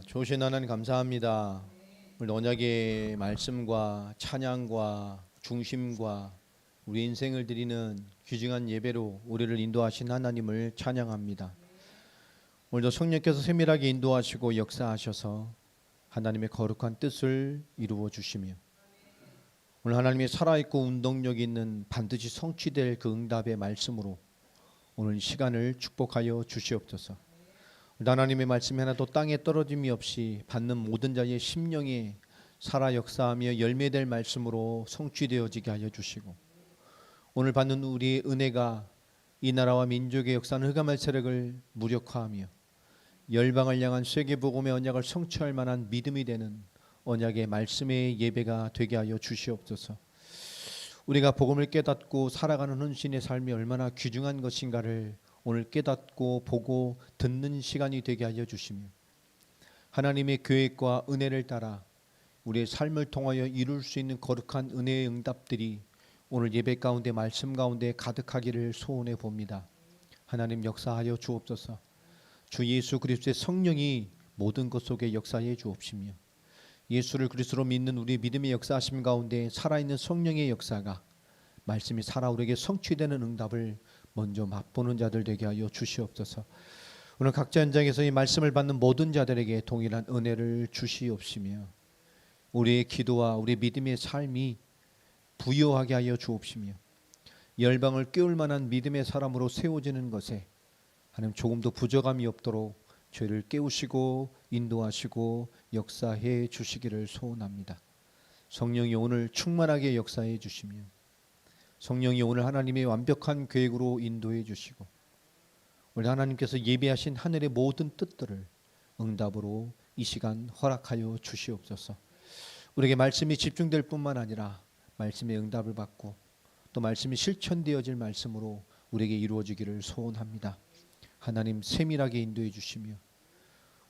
좋으신 하나님 감사합니다. 오늘 언약의 말씀과 찬양과 중심과 우리 인생을 드리는 귀중한 예배로 우리를 인도하신 하나님을 찬양합니다. 오늘도 성령께서 세밀하게 인도하시고 역사하셔서 하나님의 거룩한 뜻을 이루어 주시며 오늘 하나님의 살아있고 운동력 있는 반드시 성취될 그 응답의 말씀으로 오늘 시간을 축복하여 주시옵소서. 하나님의 말씀이 하나도 땅에 떨어짐이 없이 받는 모든 자의 심령에 살아 역사하며 열매될 말씀으로 성취되어지게 하여 주시고 오늘 받는 우리의 은혜가 이 나라와 민족의 역사는 흑암의 세력을 무력화하며 열방을 향한 세계복음의 언약을 성취할 만한 믿음이 되는 언약의 말씀의 예배가 되게 하여 주시옵소서. 우리가 복음을 깨닫고 살아가는 헌신의 삶이 얼마나 귀중한 것인가를 오늘 깨닫고 보고 듣는 시간이 되게 하여 주시며 하나님의 계획과 은혜를 따라 우리의 삶을 통하여 이룰 수 있는 거룩한 은혜의 응답들이 오늘 예배 가운데 말씀 가운데 가득하기를 소원해 봅니다. 하나님 역사하여 주옵소서. 주 예수 그리스도의 성령이 모든 것 속에 역사해 주옵시며 예수를 그리스도로 믿는 우리 믿음의 역사하심 가운데 살아있는 성령의 역사가 말씀이 살아오르게 성취되는 응답을 먼저 맛보는 자들 되게 하여 주시옵소서. 오늘 각자 현장에서 이 말씀을 받는 모든 자들에게 동일한 은혜를 주시옵시며 우리의 기도와 우리 믿음의 삶이 부요하게 하여 주옵시며 열방을 깨울 만한 믿음의 사람으로 세워지는 것에 하나님 조금도 부족함이 없도록 죄를 깨우시고 인도하시고 역사해 주시기를 소원합니다. 성령이 오늘 충만하게 역사해 주시며 성령이 오늘 하나님의 완벽한 계획으로 인도해 주시고 우리 하나님께서 예비하신 하늘의 모든 뜻들을 응답으로 이 시간 허락하여 주시옵소서. 우리에게 말씀이 집중될 뿐만 아니라 말씀의 응답을 받고 또 말씀이 실천되어질 말씀으로 우리에게 이루어지기를 소원합니다. 하나님 세밀하게 인도해 주시며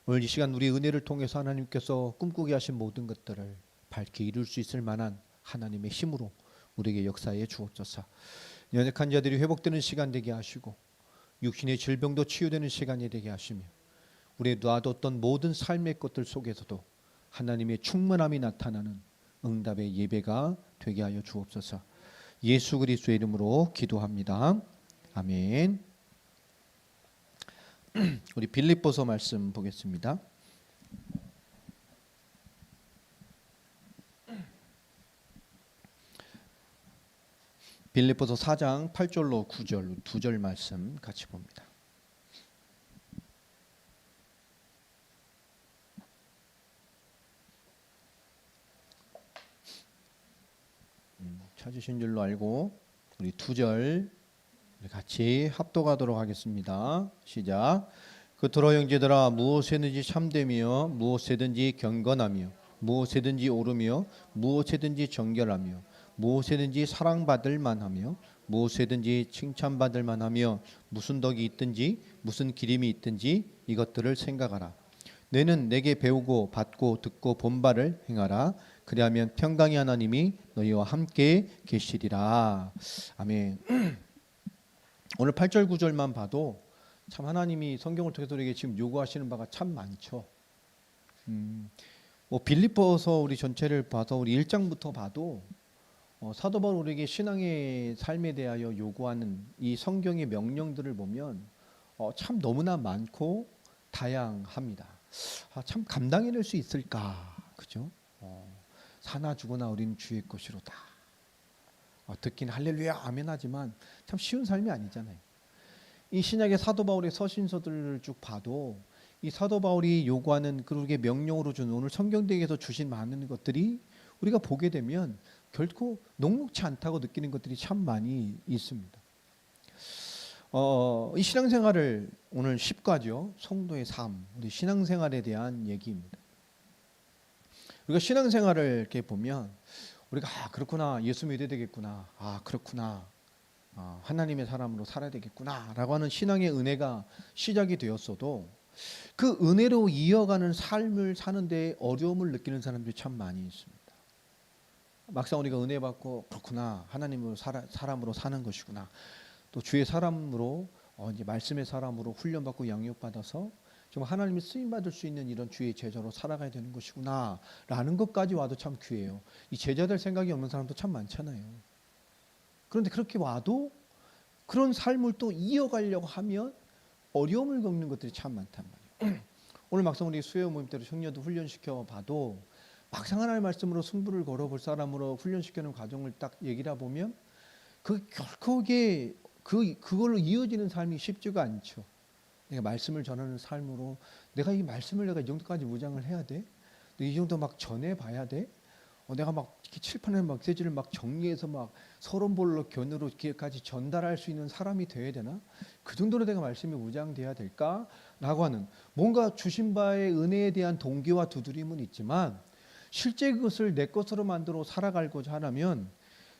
오늘 이 시간 우리 은혜를 통해서 하나님께서 꿈꾸게 하신 모든 것들을 밝게 이룰 수 있을 만한 하나님의 힘으로 우리에게 역사해 주옵소서. 연약한 자들이 회복되는 시간 되게 하시고 육신의 질병도 치유되는 시간이 되게 하시며 우리의 놔뒀던 모든 삶의 것들 속에서도 하나님의 충만함이 나타나는 응답의 예배가 되게 하여 주옵소서. 예수 그리스도의 이름으로 기도합니다. 아멘. 우리 빌립보서 말씀 보겠습니다. 빌립보서 4장 8절로 9절 두 절 말씀 같이 봅니다. 찾으신 줄로 알고 우리 두 절 같이 합독하도록 하겠습니다. 시작. 그토록 형제들아 무엇에든지 참되며 무엇에든지 경건하며 무엇에든지 오르며 무엇에든지 정결하며 무엇에든지 사랑받을 만하며 무엇에든지 칭찬받을 만하며 무슨 덕이 있든지 무슨 기림이 있든지 이것들을 생각하라. 너희는 내게 배우고 받고 듣고 본 바를 행하라. 그리하면 평강의 하나님이 너희와 함께 계시리라. 아멘. 오늘 8절 9절만 봐도 참 하나님이 성경을 통해서 우리에게 지금 요구하시는 바가 참 많죠. 빌립보서 우리 전체를 봐서 우리 1장부터 봐도 사도 바울 우리에게 신앙의 삶에 대하여 요구하는 이 성경의 명령들을 보면 참 너무나 많고 다양합니다. 참 감당해낼 수 있을까, 그죠? 사나 죽으나 우리는 주의 것이로다. 듣긴 할렐루야 아멘 하지만 참 쉬운 삶이 아니잖아요. 이 신약의 사도 바울의 서신서들을 쭉 봐도 이 사도 바울이 요구하는 그렇게 명령으로 준 오늘 성경대에서 주신 많은 것들이 우리가 보게 되면 결코 녹록치 않다고 느끼는 것들이 참 많이 있습니다. 이 신앙생활을 오늘 10과죠. 성도의 삶, 우리 신앙생활에 대한 얘기입니다. 우리가 신앙생활을 이렇게 보면 우리가 그렇구나, 예수 믿어야 되겠구나, 그렇구나, 하나님의 사람으로 살아야 되겠구나 라고 하는 신앙의 은혜가 시작이 되었어도 그 은혜로 이어가는 삶을 사는데 어려움을 느끼는 사람들이 참 많이 있습니다. 막상 우리가 은혜 받고 그렇구나, 하나님으로 사람으로 사는 것이구나, 또 주의 사람으로 이제 말씀의 사람으로 훈련받고 양육받아서 정말 하나님이 쓰임 받을 수 있는 이런 주의 제자로 살아가야 되는 것이구나라는 것까지 와도 참 귀해요. 이 제자 될 생각이 없는 사람도 참 많잖아요. 그런데 그렇게 와도 그런 삶을 또 이어가려고 하면 어려움을 겪는 것들이 참 많단 말이에요. 오늘 막상 우리 수요 모임 때로 청년도 훈련시켜 봐도 막상 하나님의 말씀으로 승부를 걸어볼 사람으로 훈련시키는 과정을 딱 얘기를 해보면 그걸로 이어지는 삶이 쉽지가 않죠. 내가 말씀을 전하는 삶으로 내가 이 말씀을 내가 이 정도까지 무장을 해야 돼? 이 정도 막 전해봐야 돼? 내가 막 이렇게 칠판에 막 메시지를 막 정리해서 막 서론볼로 견으로 이렇게까지 전달할 수 있는 사람이 되어야 되나? 그 정도로 내가 말씀이 무장돼야 될까라고 하는 뭔가 주신 바의 은혜에 대한 동기와 두드림은 있지만 실제 그것을 내 것으로 만들어 살아가고자 하려면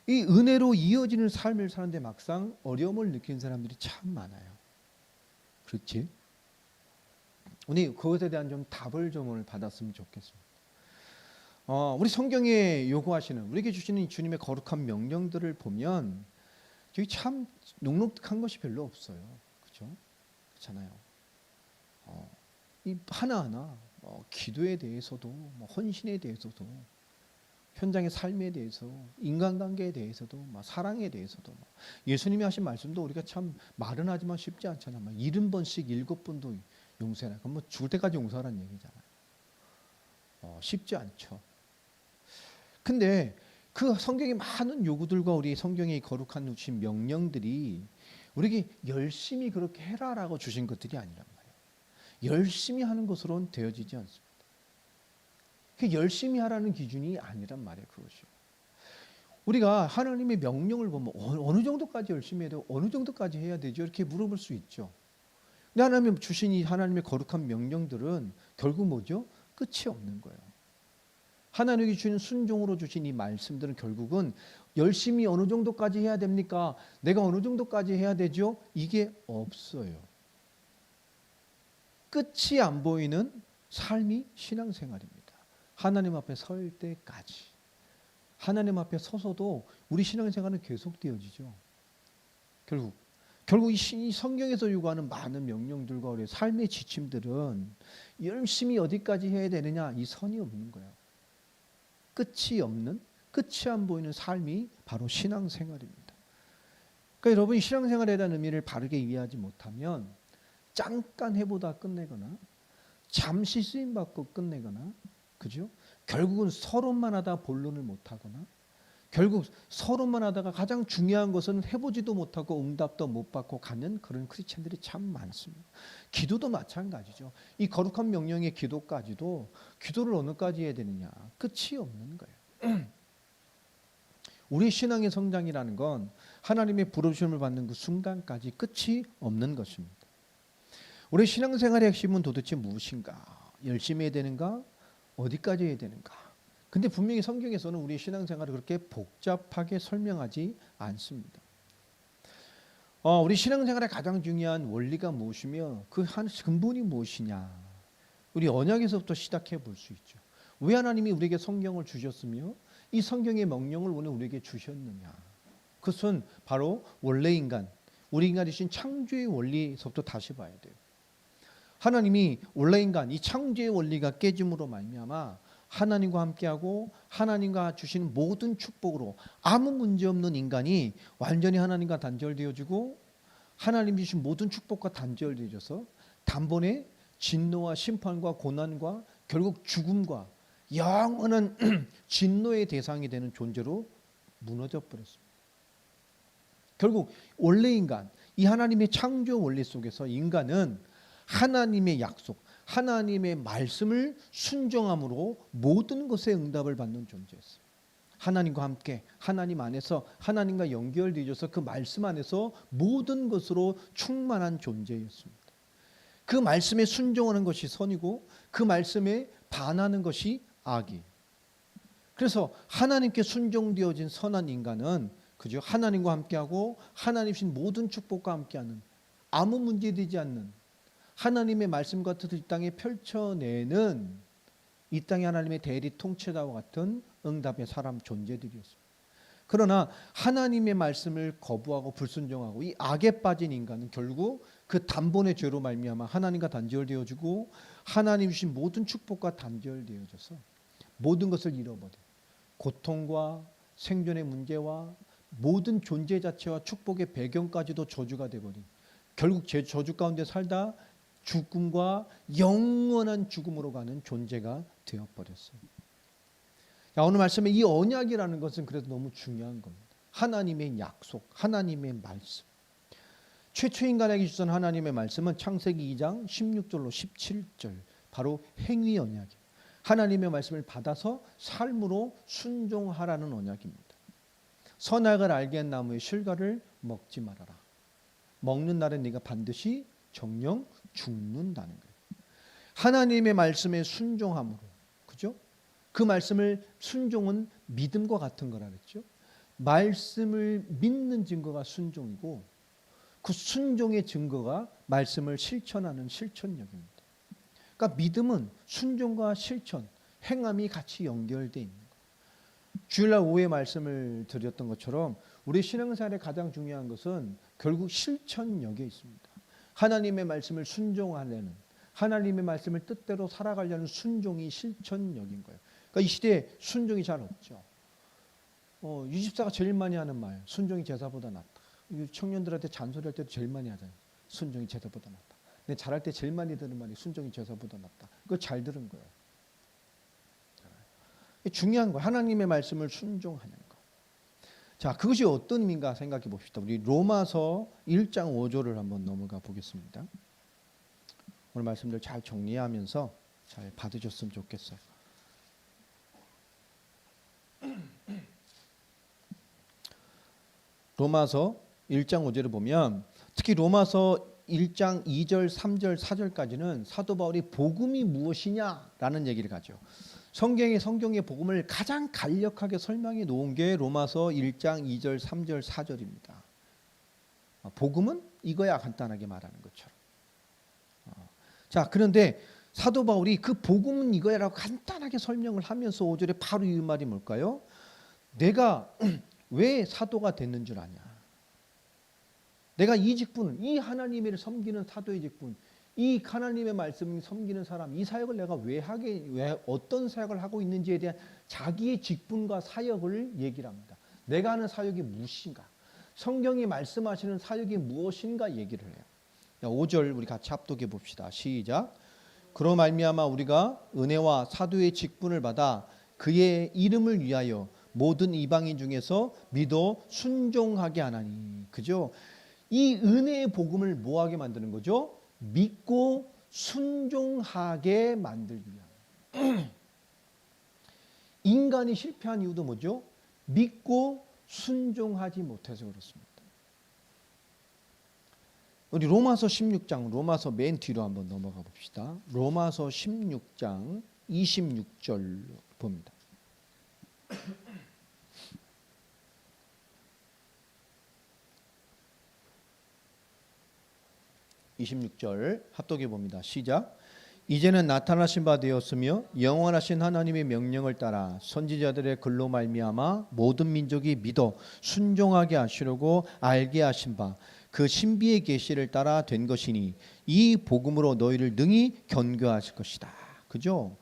이 은혜로 이어지는 삶을 사는데 막상 어려움을 느끼는 사람들이 참 많아요. 그렇지? 우리 그것에 대한 좀 답을 좀 오늘 받았으면 좋겠습니다. 우리 성경에 요구하시는 우리에게 주시는 주님의 거룩한 명령들을 보면 저기 참 눅눅한 것이 별로 없어요. 그렇죠? 그렇잖아요. 이 하나하나 기도에 대해서도 헌신에 대해서도 현장의 삶에 대해서 인간관계에 대해서도 사랑에 대해서도 예수님이 하신 말씀도 우리가 참 말은 하지만 쉽지 않잖아요. 70번씩 7번도 용서해라. 그럼 죽을 때까지 용서하라는 얘기잖아요. 쉽지 않죠. 근데 그 성경의 많은 요구들과 우리 성경의 거룩한 주신 명령들이 우리에게 열심히 그렇게 해라라고 주신 것들이 아니란 말이에요. 열심히 하는 것으로는 되어지지 않습니다. 그 열심히 하라는 기준이 아니란 말이에요. 그것이. 우리가 하나님의 명령을 보면 어느 정도까지 열심히 해야 되고 어느 정도까지 해야 되죠? 이렇게 물어볼 수 있죠. 근데 하나님 주신 이 하나님의 거룩한 명령들은 결국 뭐죠? 끝이 없는 거예요. 하나님이 주신 순종으로 주신 이 말씀들은 결국은 열심히 어느 정도까지 해야 됩니까? 내가 어느 정도까지 해야 되죠? 이게 없어요. 끝이 안 보이는 삶이 신앙생활입니다. 하나님 앞에 설 때까지. 하나님 앞에 서서도 우리 신앙생활은 계속되어지죠. 결국 이 성경에서 요구하는 많은 명령들과 우리 삶의 지침들은 열심히 어디까지 해야 되느냐 이 선이 없는 거예요. 끝이 없는, 끝이 안 보이는 삶이 바로 신앙생활입니다. 그러니까 여러분이 신앙생활에 대한 의미를 바르게 이해하지 못하면 잠깐 해보다 끝내거나 잠시 쓰임받고 끝내거나 그죠? 결국은 서론만 하다 본론을 못하거나 결국 서론만 하다가 가장 중요한 것은 해보지도 못하고 응답도 못 받고 가는 그런 크리스찬들이 참 많습니다. 기도도 마찬가지죠. 이 거룩한 명령의 기도까지도 기도를 어느까지 해야 되느냐 끝이 없는 거예요. 우리 신앙의 성장이라는 건 하나님의 부르심을 받는 그 순간까지 끝이 없는 것입니다. 우리 신앙생활의 핵심은 도대체 무엇인가? 열심히 해야 되는가? 어디까지 해야 되는가? 근데 분명히 성경에서는 우리 신앙생활을 그렇게 복잡하게 설명하지 않습니다. 우리 신앙생활의 가장 중요한 원리가 무엇이며 그 한 근본이 무엇이냐? 우리 언약에서부터 시작해 볼 수 있죠. 왜 하나님이 우리에게 성경을 주셨으며 이 성경의 명령을 오늘 우리에게 주셨느냐? 그것은 바로 원래 인간, 우리 인간이신 창조의 원리에서부터 다시 봐야 돼요. 하나님이 원래 인간, 이 창조의 원리가 깨짐으로 말미암아 하나님과 함께하고 하나님과 주시는 모든 축복으로 아무 문제 없는 인간이 완전히 하나님과 단절되어지고 하나님 주신 모든 축복과 단절되어져서 단번에 진노와 심판과 고난과 결국 죽음과 영원한 진노의 대상이 되는 존재로 무너져 버렸습니다. 결국 원래 인간, 이 하나님의 창조 원리 속에서 인간은 하나님의 약속, 하나님의 말씀을 순종함으로 모든 것에 응답을 받는 존재였어요. 하나님과 함께 하나님 안에서 하나님과 연결되어서 그 말씀 안에서 모든 것으로 충만한 존재였습니다. 그 말씀에 순종하는 것이 선이고 그 말씀에 반하는 것이 악이. 그래서 하나님께 순종되어진 선한 인간은 그죠? 하나님과 함께하고 하나님신 모든 축복과 함께하는 아무 문제되지 않는 하나님의 말씀과 뜻을 이 땅에 펼쳐내는 이 땅의 하나님의 대리 통치자와 같은 응답의 사람 존재들이었습니다. 그러나 하나님의 말씀을 거부하고 불순종하고 이 악에 빠진 인간은 결국 그 단번의 죄로 말미암아 하나님과 단절되어지고 하나님 주신 모든 축복과 단절되어져서 모든 것을 잃어버려 고통과 생존의 문제와 모든 존재 자체와 축복의 배경까지도 저주가 되어버린 결국 제 저주 가운데 살다 죽음과 영원한 죽음으로 가는 존재가 되어버렸어요. 오늘 말씀에 이 언약이라는 것은 그래도 너무 중요한 겁니다. 하나님의 약속, 하나님의 말씀. 최초 인간에게 주신 하나님의 말씀은 창세기 2장 16절로 17절 바로 행위 언약이에요. 하나님의 말씀을 받아서 삶으로 순종하라는 언약입니다. 선악을 알게 한 나무의 실과를 먹지 말아라. 먹는 날에 네가 반드시 정령 죽는다는 거예요. 하나님의 말씀에 순종함으로, 그죠? 그 말씀을 순종은 믿음과 같은 거라 그랬죠. 말씀을 믿는 증거가 순종이고 그 순종의 증거가 말씀을 실천하는 실천력입니다. 그러니까 믿음은 순종과 실천, 행함이 같이 연결되어 있는 거예요. 주일날 오후에 말씀을 드렸던 것처럼 우리 신앙생활의 가장 중요한 것은 결국 실천력에 있습니다. 하나님의 말씀을 순종하려는, 하나님의 말씀을 뜻대로 살아가려는 순종이 실천력인 거예요. 그러니까 이 시대에 순종이 잘 없죠. 유집사가 제일 많이 하는 말, 순종이 제사보다 낫다. 청년들한테 잔소리할 때도 제일 많이 하잖아요. 순종이 제사보다 낫다. 근데 잘할 때 제일 많이 듣는 말이 순종이 제사보다 낫다. 그거 잘 들은 거예요. 중요한 거예요. 하나님의 말씀을 순종하는 거. 자, 그것이 어떤 의미인가 생각해 봅시다. 우리 로마서 1장 5절을 한번 넘어가 보겠습니다. 오늘 말씀들 잘 정리하면서 잘 받으셨으면 좋겠어요. 로마서 1장 5절을 보면 특히 로마서 1장 2절, 3절, 4절까지는 사도 바울이 복음이 무엇이냐라는 얘기를 가죠. 성경의 복음을 가장 간략하게 설명해 놓은 게 로마서 1장 2절, 3절, 4절입니다. 복음은 이거야 간단하게 말하는 것처럼. 자, 그런데 사도 바울이 그 복음은 이거야라고 간단하게 설명을 하면서 5절에 바로 이 말이 뭘까요? 내가 왜 사도가 됐는 줄 아냐? 내가 이 직분을, 이 하나님을 섬기는 사도의 직분, 이 하나님의 말씀을 섬기는 사람, 이 사역을 내가 왜 어떤 사역을 하고 있는지에 대한 자기의 직분과 사역을 얘기를 합니다. 내가 하는 사역이 무엇인가? 성경이 말씀하시는 사역이 무엇인가 얘기를 해요. 5절 우리 같이 합독해 봅시다. 시작. 그로 말미암아 우리가 은혜와 사도의 직분을 받아 그의 이름을 위하여 모든 이방인 중에서 믿어 순종하게 하나니. 그죠? 이 은혜의 복음을 뭐하게 만드는 거죠? 믿고 순종하게 만들기 위함. 인간이 실패한 이유도 뭐죠? 믿고 순종하지 못해서 그렇습니다. 우리 로마서 16장, 로마서 맨 뒤로 한번 넘어가 봅시다. 로마서 16장 26절 봅니다. 26절 합독해 봅니다. 시작. 이제는 나타나신 바 되었으며 영원하신 하나님의 명령을 따라 선지자들의 글로 말미암아 모든 민족이 믿어 순종하게 하시려고 알게 하신 바 그 신비의 계시를 따라 된 것이니 이 복음으로 너희를 능히 견고하실 것이다. 그죠?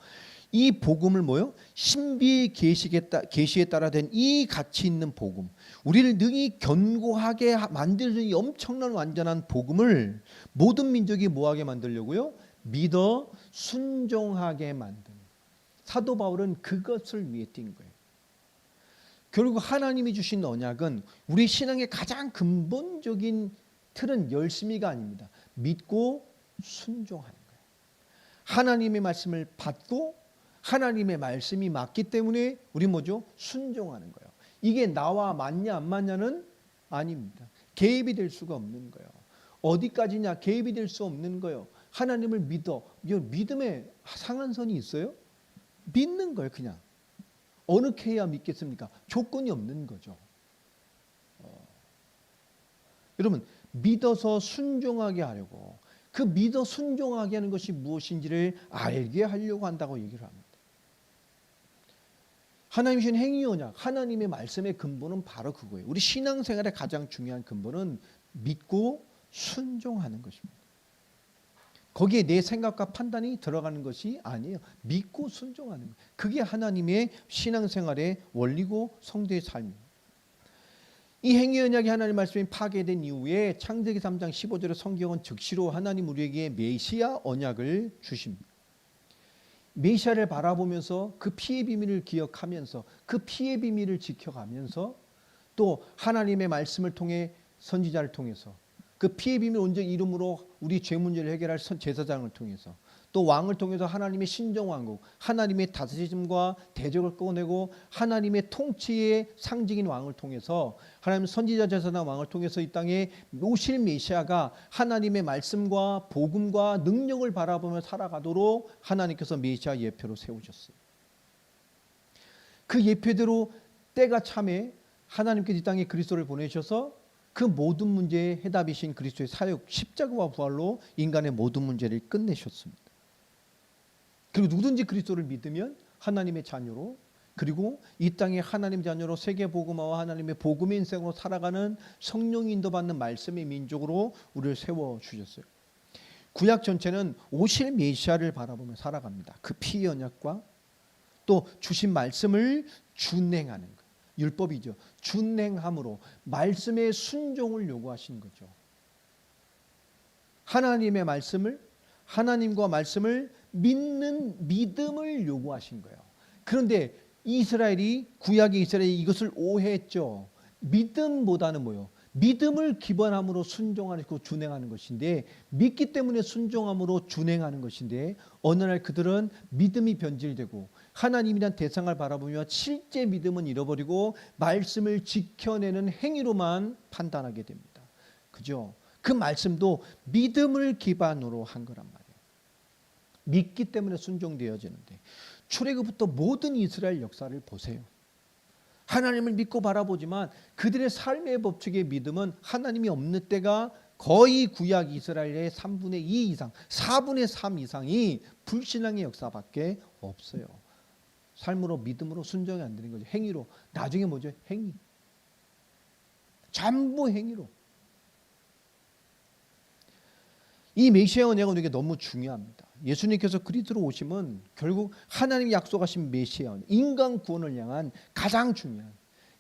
이 복음을 뭐요? 신비의 계시에 따라 된 이 가치 있는 복음, 우리를 능히 견고하게 만들는 이 엄청난 완전한 복음을 모든 민족이 뭐하게 만들려고요? 믿어 순종하게 만드는. 사도 바울은 그것을 위해 뛴 거예요. 결국 하나님이 주신 언약은 우리 신앙의 가장 근본적인 틀은 열심히가 아닙니다. 믿고 순종하는 거예요. 하나님의 말씀을 받고 하나님의 말씀이 맞기 때문에 우리 뭐죠? 순종하는 거예요. 이게 나와 맞냐 안 맞냐는 아닙니다. 개입이 될 수가 없는 거예요. 어디까지냐 개입이 될 수 없는 거예요. 하나님을 믿어. 믿음에 상한선이 있어요? 믿는 거예요. 그냥. 어느 해야 믿겠습니까? 조건이 없는 거죠. 여러분 믿어서 순종하게 하려고, 그 믿어 순종하게 하는 것이 무엇인지를 알게 하려고 한다고 얘기를 합니다. 하나님 주신 행위 언약, 하나님의 말씀의 근본은 바로 그거예요. 우리 신앙생활의 가장 중요한 근본은 믿고 순종하는 것입니다. 거기에 내 생각과 판단이 들어가는 것이 아니에요. 믿고 순종하는 것. 그게 하나님의 신앙생활의 원리고 성도의 삶입니다. 이 행위 언약이 하나님 말씀이 파괴된 이후에 창세기 3장 15절의 성경은 즉시로 하나님 우리에게 메시아 언약을 주십니다. 메시아를 바라보면서 그 피의 비밀을 기억하면서 그 피의 비밀을 지켜가면서 또 하나님의 말씀을 통해 선지자를 통해서 그 피의 비밀 온전히 이름으로 우리 죄 문제를 해결할 제사장을 통해서 또 왕을 통해서 하나님의 신정왕국, 하나님의 다스리심과 대적을 꺼내고 하나님의 통치의 상징인 왕을 통해서 하나님 선지자 제사장 왕을 통해서 이 땅에 오실 메시아가 하나님의 말씀과 복음과 능력을 바라보며 살아가도록 하나님께서 메시아 예표로 세우셨어요. 그 예표대로 때가 참에 하나님께서 이 땅에 그리스도를 보내셔서 그 모든 문제의 해답이신 그리스도의 사역, 십자가와 부활로 인간의 모든 문제를 끝내셨습니다. 그리고 누구든지 그리스도를 믿으면 하나님의 자녀로, 그리고 이 땅에 하나님 자녀로 세계 복음화와 하나님의 복음의 인생으로 살아가는 성령이 인도받는 말씀의 민족으로 우리를 세워주셨어요. 구약 전체는 오실 메시아를 바라보며 살아갑니다. 그 피의 언약과 또 주신 말씀을 준행하는 것. 율법이죠. 준행함으로 말씀의 순종을 요구하신 거죠. 하나님의 말씀을, 하나님과 말씀을 믿는 믿음을 요구하신 거예요. 그런데 이스라엘이, 구약의 이스라엘이 이것을 오해했죠. 믿음보다는 뭐예요? 믿음을 기반함으로 순종하고 준행하는 것인데, 믿기 때문에 순종함으로 준행하는 것인데, 어느 날 그들은 믿음이 변질되고 하나님이란 대상을 바라보며 실제 믿음은 잃어버리고 말씀을 지켜내는 행위로만 판단하게 됩니다. 그죠? 그 말씀도 믿음을 기반으로 한 거란 말이에요. 믿기 때문에 순종되어지는데, 출애굽부터 모든 이스라엘 역사를 보세요. 하나님을 믿고 바라보지만 그들의 삶의 법칙의 믿음은 하나님이 없는 때가 거의 구약 이스라엘의 3분의 2 이상, 4분의 3 이상이 불신앙의 역사밖에 없어요. 삶으로, 믿음으로 순종이 안 되는 거죠. 행위로. 나중에 뭐죠? 행위. 전부 행위로. 이 메시아 언약은 우리에게 너무 중요합니다. 예수님께서 그리스도로 오심은 결국 하나님이 약속하신 메시아 언약, 인간 구원을 향한 가장 중요한,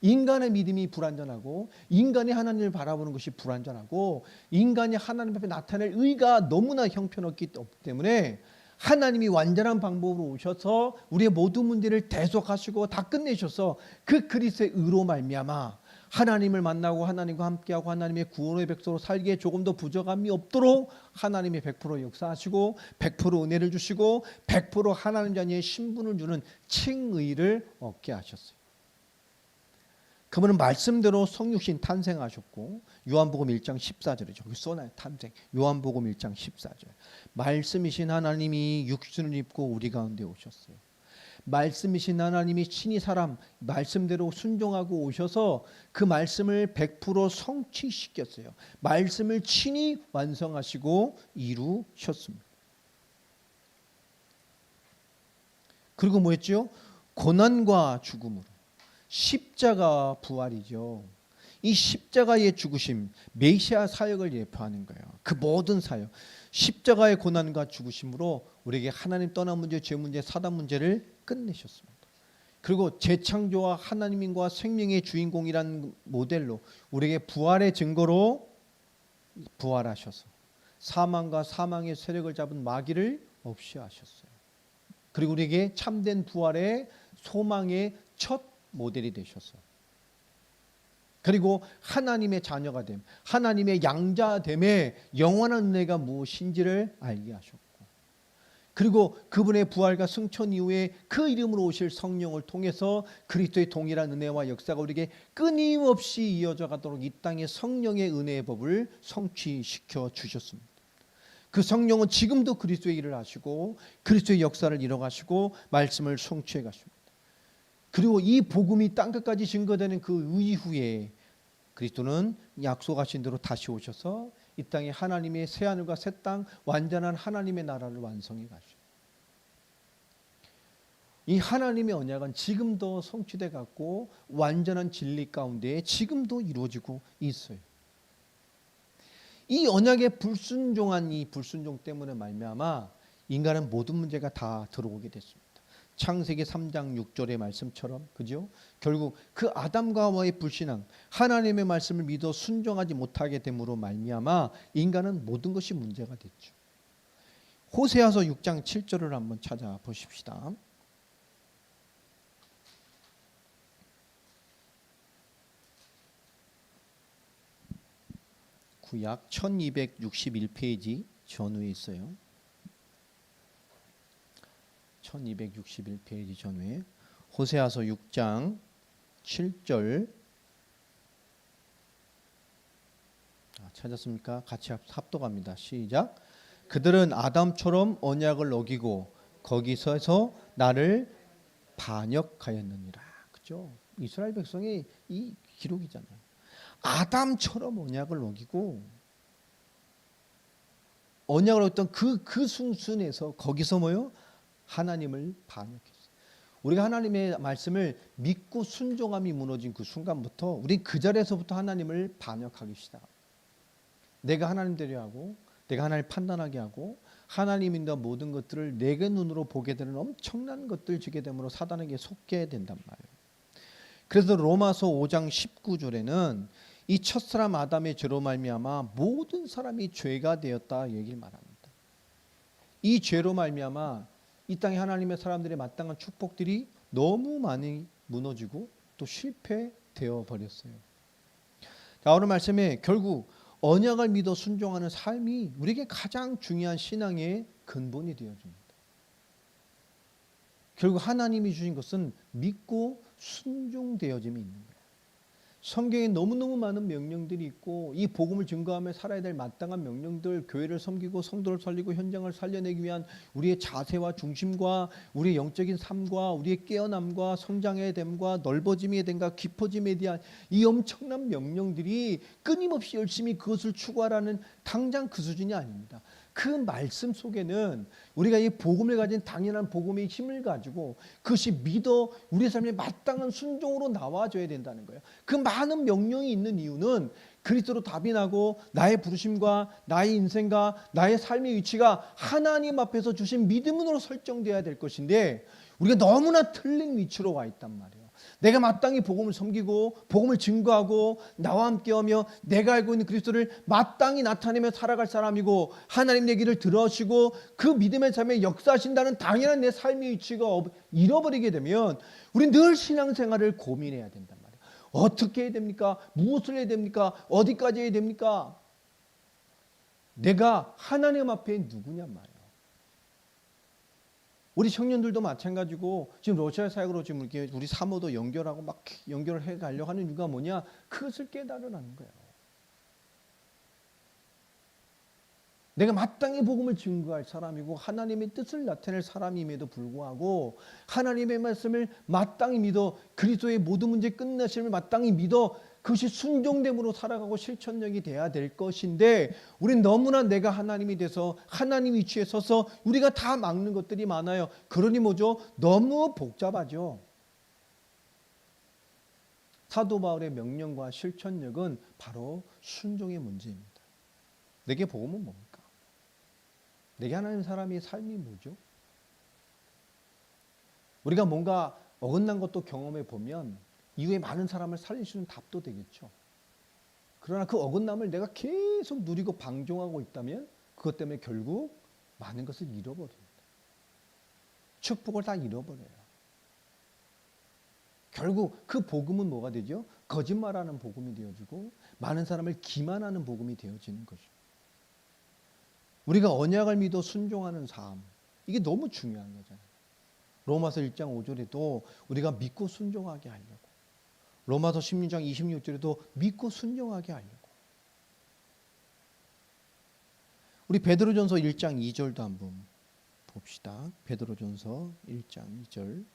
인간의 믿음이 불완전하고 인간이 하나님을 바라보는 것이 불완전하고 인간이 하나님 앞에 나타낼 의가 너무나 형편없기 때문에 하나님이 완전한 방법으로 오셔서 우리의 모든 문제를 대속하시고 다 끝내셔서 그 그리스도의 의로 말미암아 하나님을 만나고 하나님과 함께하고 하나님의 구원의 백성으로 살기에 조금 더 부족함이 없도록 하나님이 100% 역사하시고 100% 은혜를 주시고 100% 하나님 자녀의 신분을 주는 칭의를 얻게 하셨어요. 그분은 말씀대로 성육신 탄생하셨고, 요한복음 1장 14절이죠. 여기 써놔요. 탄생. 요한복음 1장 14절. 말씀이신 하나님이 육신을 입고 우리 가운데 오셨어요. 말씀이신 하나님이 친히 사람 말씀대로 순종하고 오셔서 그 말씀을 100% 성취시켰어요. 말씀을 친히 완성하시고 이루셨습니다. 그리고 뭐 했죠? 고난과 죽음으로 십자가 부활이죠. 이 십자가의 죽으심, 메시아 사역을 예표하는 거예요. 그 모든 사역, 십자가의 고난과 죽으심으로 우리에게 하나님 떠난 문제, 죄 문제, 사단 문제를 끝내셨습니다. 그리고 재창조와 하나님과 생명의 주인공이라는 모델로 우리에게 부활의 증거로 부활하셔서 사망과 사망의 세력을 잡은 마귀를 없이 하셨어요. 그리고 우리에게 참된 부활의 소망의 첫 모델이 되셔서, 그리고 하나님의 자녀가 됨, 하나님의 양자됨의 영원한 은혜가 무엇인지를 알게 하셨고, 그리고 그분의 부활과 승천 이후에 그 이름으로 오실 성령을 통해서 그리스도의 동일한 은혜와 역사가 우리에게 끊임없이 이어져 가도록 이 땅에 성령의 은혜의 법을 성취시켜 주셨습니다. 그 성령은 지금도 그리스도의 일을 하시고 그리스도의 역사를 이뤄가시고 말씀을 성취해 가십니다. 그리고 이 복음이 땅끝까지 증거되는 그 이후에 그리스도는 약속하신 대로 다시 오셔서 이 땅에 하나님의 새하늘과 새 땅, 완전한 하나님의 나라를 완성해 가시죠. 이 하나님의 언약은 지금도 성취돼 갖고 완전한 진리 가운데 지금도 이루어지고 있어요. 이 언약에 불순종한 이 불순종 때문에 말미암아 인간은 모든 문제가 다 들어오게 됐습니다. 창세기 3장 6절의 말씀처럼, 그죠? 결국 그 아담과 하와의 불신앙, 하나님의 말씀을 믿어 순종하지 못하게 됨으로 말미암아 인간은 모든 것이 문제가 됐죠. 호세아서 6장 7절을 한번 찾아보십시다. 구약 1261페이지 전후에 있어요. 1261페이지 전후에 호세아서 6장 7절 찾았습니까? 같이 합독합니다. 시작. 그들은 아담처럼 언약을 어기고 거기서서 나를 반역하였느니라. 그죠? 이스라엘 백성의 이 기록이잖아요. 아담처럼 언약을 어기고 언약을 어떤 그 순순에서 거기서 뭐요? 하나님을 반역했어요. 우리가 하나님의 말씀을 믿고 순종함이 무너진 그 순간부터 우린 그 자리에서부터 하나님을 반역하기 시작합니다. 내가 하나님 되려 하고 내가 하나님을 판단하게 하고 하나님인가 모든 것들을 내게 눈으로 보게 되는 엄청난 것들 지게 되므로 사단에게 속게 된단 말이에요. 그래서 로마서 5장 19절에는 이 첫사람 아담의 죄로 말미암아 모든 사람이 죄가 되었다 얘기를 말합니다. 이 죄로 말미암아 이 땅에 하나님의 사람들의 마땅한 축복들이 너무 많이 무너지고 또 실패되어 버렸어요. 자, 오늘 말씀에 결국 언약을 믿어 순종하는 삶이 우리에게 가장 중요한 신앙의 근본이 되어줍니다. 결국 하나님이 주신 것은 믿고 순종되어짐이 있는 거예요. 성경에 너무너무 많은 명령들이 있고 이 복음을 증거하며 살아야 될 마땅한 명령들, 교회를 섬기고 성도를 살리고 현장을 살려내기 위한 우리의 자세와 중심과 우리의 영적인 삶과 우리의 깨어남과 성장의 됨과 넓어짐의 됨과 깊어짐에 대한 이 엄청난 명령들이 끊임없이 열심히 그것을 추구하라는 당장 그 수준이 아닙니다. 그 말씀 속에는 우리가 이 복음을 가진 당연한 복음의 힘을 가지고 그것이 믿어 우리 삶의 마땅한 순종으로 나와줘야 된다는 거예요. 그 많은 명령이 있는 이유는 그리스도로 답이 나고 나의 부르심과 나의 인생과 나의 삶의 위치가 하나님 앞에서 주신 믿음으로 설정돼야 될 것인데 우리가 너무나 틀린 위치로 와 있단 말이에요. 내가 마땅히 복음을 섬기고 복음을 증거하고 나와 함께하며 내가 알고 있는 그리스도를 마땅히 나타내며 살아갈 사람이고 하나님 얘기를 들으시고 그 믿음의 삶에 역사하신다는 당연한 내 삶의 위치가 잃어버리게 되면 우리는 늘 신앙생활을 고민해야 된단 말이에요. 어떻게 해야 됩니까? 무엇을 해야 됩니까? 어디까지 해야 됩니까? 내가 하나님 앞에 누구냔 말이에요. 우리 청년들도 마찬가지고 지금 러시아 사역으로 지금 이렇게 우리 사모도 연결하고 막 연결을 해 가려고 하는 이유가 뭐냐? 그것을 깨달으라는 거예요. 내가 마땅히 복음을 증거할 사람이고 하나님의 뜻을 나타낼 사람임에도 불구하고 하나님의 말씀을 마땅히 믿어 그리스도의 모든 문제 끝내심을 마땅히 믿어 그것이 순종됨으로 살아가고 실천력이 돼야 될 것인데 우린 너무나 내가 하나님이 돼서 하나님 위치에 서서 우리가 다 막는 것들이 많아요. 그러니 뭐죠? 너무 복잡하죠. 사도 바울의 명령과 실천력은 바로 순종의 문제입니다. 내게 복음은 뭡니까? 내게 하나님 사람의 삶이 뭐죠? 우리가 뭔가 어긋난 것도 경험해 보면 이후에 많은 사람을 살릴 수 있는 답도 되겠죠. 그러나 그 어긋남을 내가 계속 누리고 방종하고 있다면 그것 때문에 결국 많은 것을 잃어버립니다. 축복을 다 잃어버려요. 결국 그 복음은 뭐가 되죠? 거짓말하는 복음이 되어지고 많은 사람을 기만하는 복음이 되어지는 것이죠. 우리가 언약을 믿어 순종하는 삶, 이게 너무 중요한 거잖아요. 로마서 1장 5절에도 우리가 믿고 순종하게 하려고, 로마서 16장 26절에도 믿고 순종하게 하려고. 우리 베드로전서 1장 2절도 한번 봅시다. 베드로전서 1장 2절.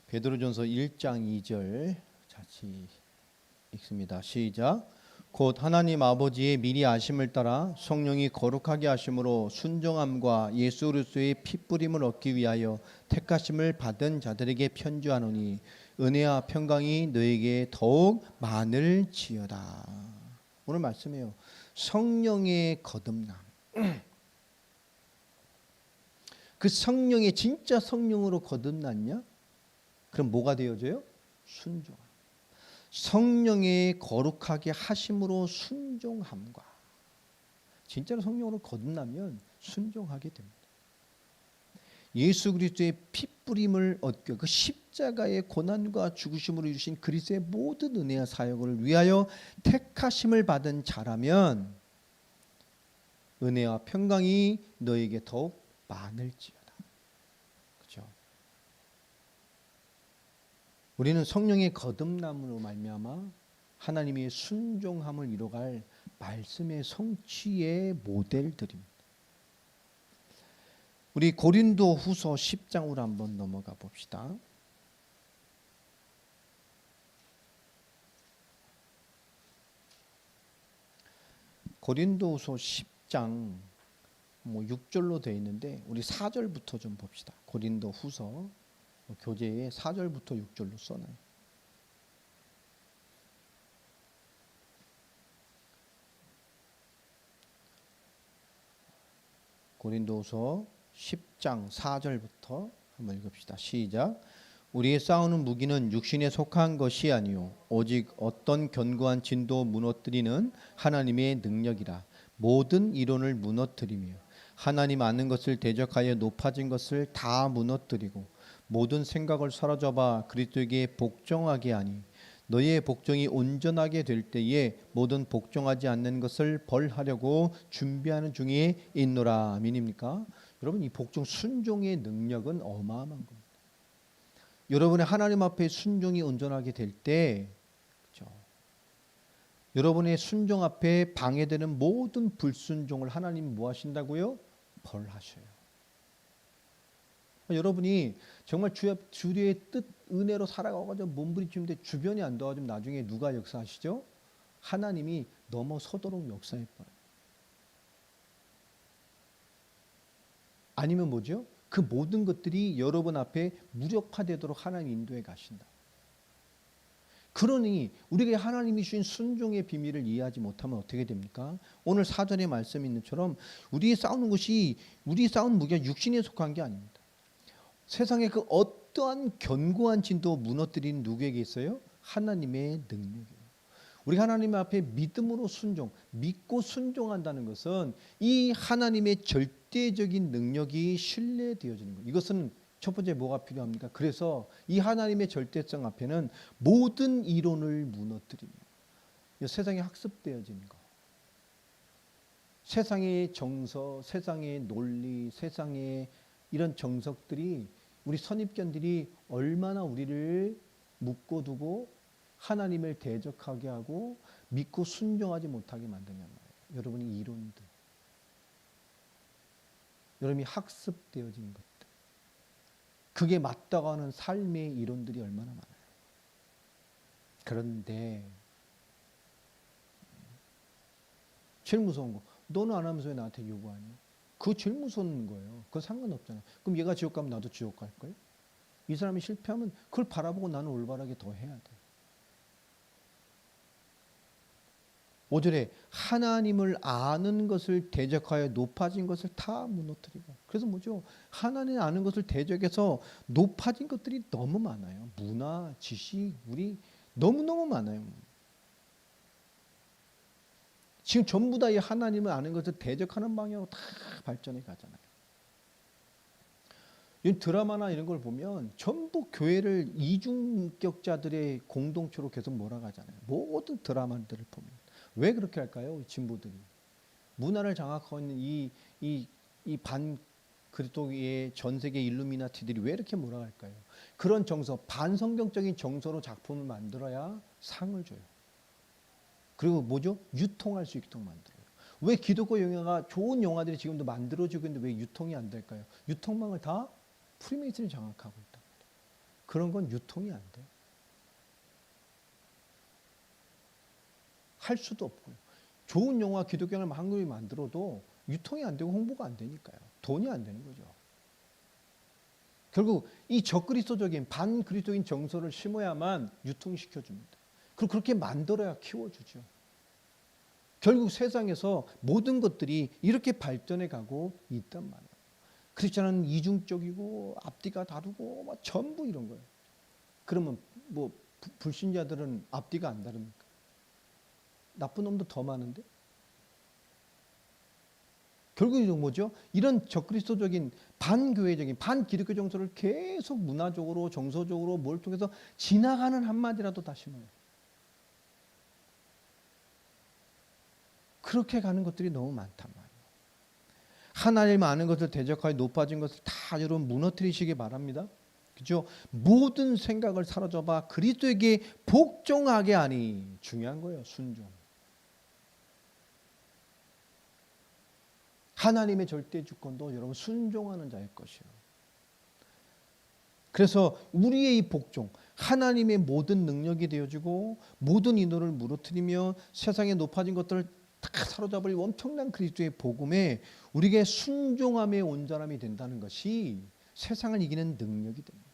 베드로전서 1장 2절 같이 읽습니다. 시작. 곧 하나님 아버지의 미리 아심을 따라 성령이 거룩하게 하심으로 순종함과 예수 그리스도의 핏부림을 얻기 위하여 택하심을 받은 자들에게 편지하노니 은혜와 평강이 너에게 더욱 많을지어다. 오늘 말씀이에요. 성령의 거듭남. 그 성령이 진짜 성령으로 거듭났냐? 그럼 뭐가 되어져요? 순종. 성령의 거룩하게 하심으로 순종함과. 진짜로 성령으로 거듭나면 순종하게 됩니다. 예수 그리스도의 핏부림을 얻고 그 십자가의 고난과 죽으심으로 이루신 그리스도의 모든 은혜와 사역을 위하여 택하심을 받은 자라면 은혜와 평강이 너에게 더욱 많을지어다. 그렇죠? 우리는 성령의 거듭남으로 말미암아 하나님의 순종함을 이뤄갈 말씀의 성취의 모델들입니다. 우리 고린도후서 10장으로 한번 넘어가 봅시다. 고린도후서 10장 6절로 되어 있는데 우리 4절부터 좀 봅시다. 고린도후서 교재에 4절부터 6절로 써놔요. 고린도후서 10장 4절부터 한번 읽읍시다. 시작. 우리의 싸우는 무기는 육신에 속한 것이 아니요 오직 어떤 견고한 진도 무너뜨리는 하나님의 능력이라. 모든 이론을 무너뜨리며 하나님 아는 것을 대적하여 높아진 것을 다 무너뜨리고 모든 생각을 사로잡아 그리스도에게 복종하게 하니 너희의 복종이 온전하게 될 때에 모든 복종하지 않는 것을 벌하려고 준비하는 중에 있노라. 아멘입니까? 여러분, 이 복종 순종의 능력은 어마어마한 겁니다. 여러분의 하나님 앞에 순종이 온전하게 될 때, 그렇죠? 여러분의 순종 앞에 방해되는 모든 불순종을 하나님이 뭐 하신다고요? 벌하셔요. 여러분이 정말 주의 뜻 은혜로 살아가고 몸부림치는데 주변이 안 도와주면 나중에 누가 역사하시죠? 하나님이 넘어서도록 역사해버려요. 아니면 뭐죠? 그 모든 것들이 여러분 앞에 무력화되도록 하나님 인도해 가신다. 그러니 우리가 하나님이 주신 순종의 비밀을 이해하지 못하면 어떻게 됩니까? 오늘 사전에 말씀이 있는 것처럼 우리 싸우는 무기가 육신에 속한 게 아닙니다. 세상에 그 어떠한 견고한 진도 무너뜨리는 누구에게 있어요? 하나님의 능력이에요. 우리 하나님 앞에 믿음으로 믿고 순종한다는 것은 이 하나님의 절대적인 능력이 신뢰되어지는 거예요. 이것은 첫 번째 뭐가 필요합니까? 그래서 이 하나님의 절대성 앞에는 모든 이론을 무너뜨리며 세상에 학습되어지는 거. 세상의 정서, 세상의 논리, 세상의 이런 정석들이 우리 선입견들이 얼마나 우리를 묶어두고 하나님을 대적하게 하고 믿고 순종하지 못하게 만드냔 말이에요. 여러분이 이론들, 여러분이 학습되어진 것들, 그게 맞다고 하는 삶의 이론들이 얼마나 많아요. 그런데 제일 무서운 거, 너는 안 하면서 왜 나한테 요구하니? 그거 제일 무서운 거예요. 그건 상관없잖아요. 그럼 얘가 지옥 가면 나도 지옥 갈 거예요? 이 사람이 실패하면 그걸 바라보고 나는 올바르게 더 해야 돼. 5절에 하나님을 아는 것을 대적하여 높아진 것을 다 무너뜨리고. 그래서 뭐죠? 하나님 아는 것을 대적해서 높아진 것들이 너무 많아요. 문화, 지식, 우리 너무너무 많아요. 지금 전부 다 이 하나님을 아는 것을 대적하는 방향으로 다 발전해 가잖아요. 이 드라마나 이런 걸 보면 전부 교회를 이중격자들의 공동체로 계속 몰아가잖아요. 모든 드라마들을 보면. 왜 그렇게 할까요? 진보들이. 문화를 장악하고 있는 이 그리스도의 전 세계 일루미나티들이 왜 이렇게 몰아갈까요? 그런 정서, 반성경적인 정서로 작품을 만들어야 상을 줘요. 그리고 뭐죠? 유통할 수 있도록 만들어요. 왜 기독교 영화가 좋은 영화들이 지금도 만들어지고 있는데 왜 유통이 안 될까요? 유통망을 다 프리메이슨이 장악하고 있다. 그런 건 유통이 안 돼요. 할 수도 없고요. 좋은 영화 기독교를 한국에 만들어도 유통이 안 되고 홍보가 안 되니까요. 돈이 안 되는 거죠. 결국 이 적그리스도적인 반그리스도인 정서를 심어야만 유통시켜 줍니다. 그리고 그렇게 만들어야 키워주죠. 결국 세상에서 모든 것들이 이렇게 발전해 가고 있단 말이에요. 크리스천은 이중적이고 앞뒤가 다르고 막 전부 이런 거예요. 그러면 뭐 불신자들은 앞뒤가 안 다릅니까? 나쁜 놈도 더 많은데? 결국은 뭐죠? 이런 적그리스도적인 반교회적인 반기독교 정서를 계속 문화적으로 정서적으로 뭘 통해서 지나가는 한마디라도 다 심어요. 그렇게 가는 것들이 너무 많단 말이에요. 하나님 아는 것을 대적하여 높아진 것을 다 여러분 무너뜨리시기 바랍니다. 그죠? 모든 생각을 사로잡아 그리스도에게 복종하게 하니 중요한 거예요. 순종. 하나님의 절대 주권도 여러분 순종하는 자일 것이요. 그래서 우리의 이 복종, 하나님의 모든 능력이 되어지고 모든 인도를 무너뜨리며 세상에 높아진 것들을 다 사로잡을 엄청난 그리스도의 복음에 우리에게 순종함의 온전함이 된다는 것이 세상을 이기는 능력이 됩니다.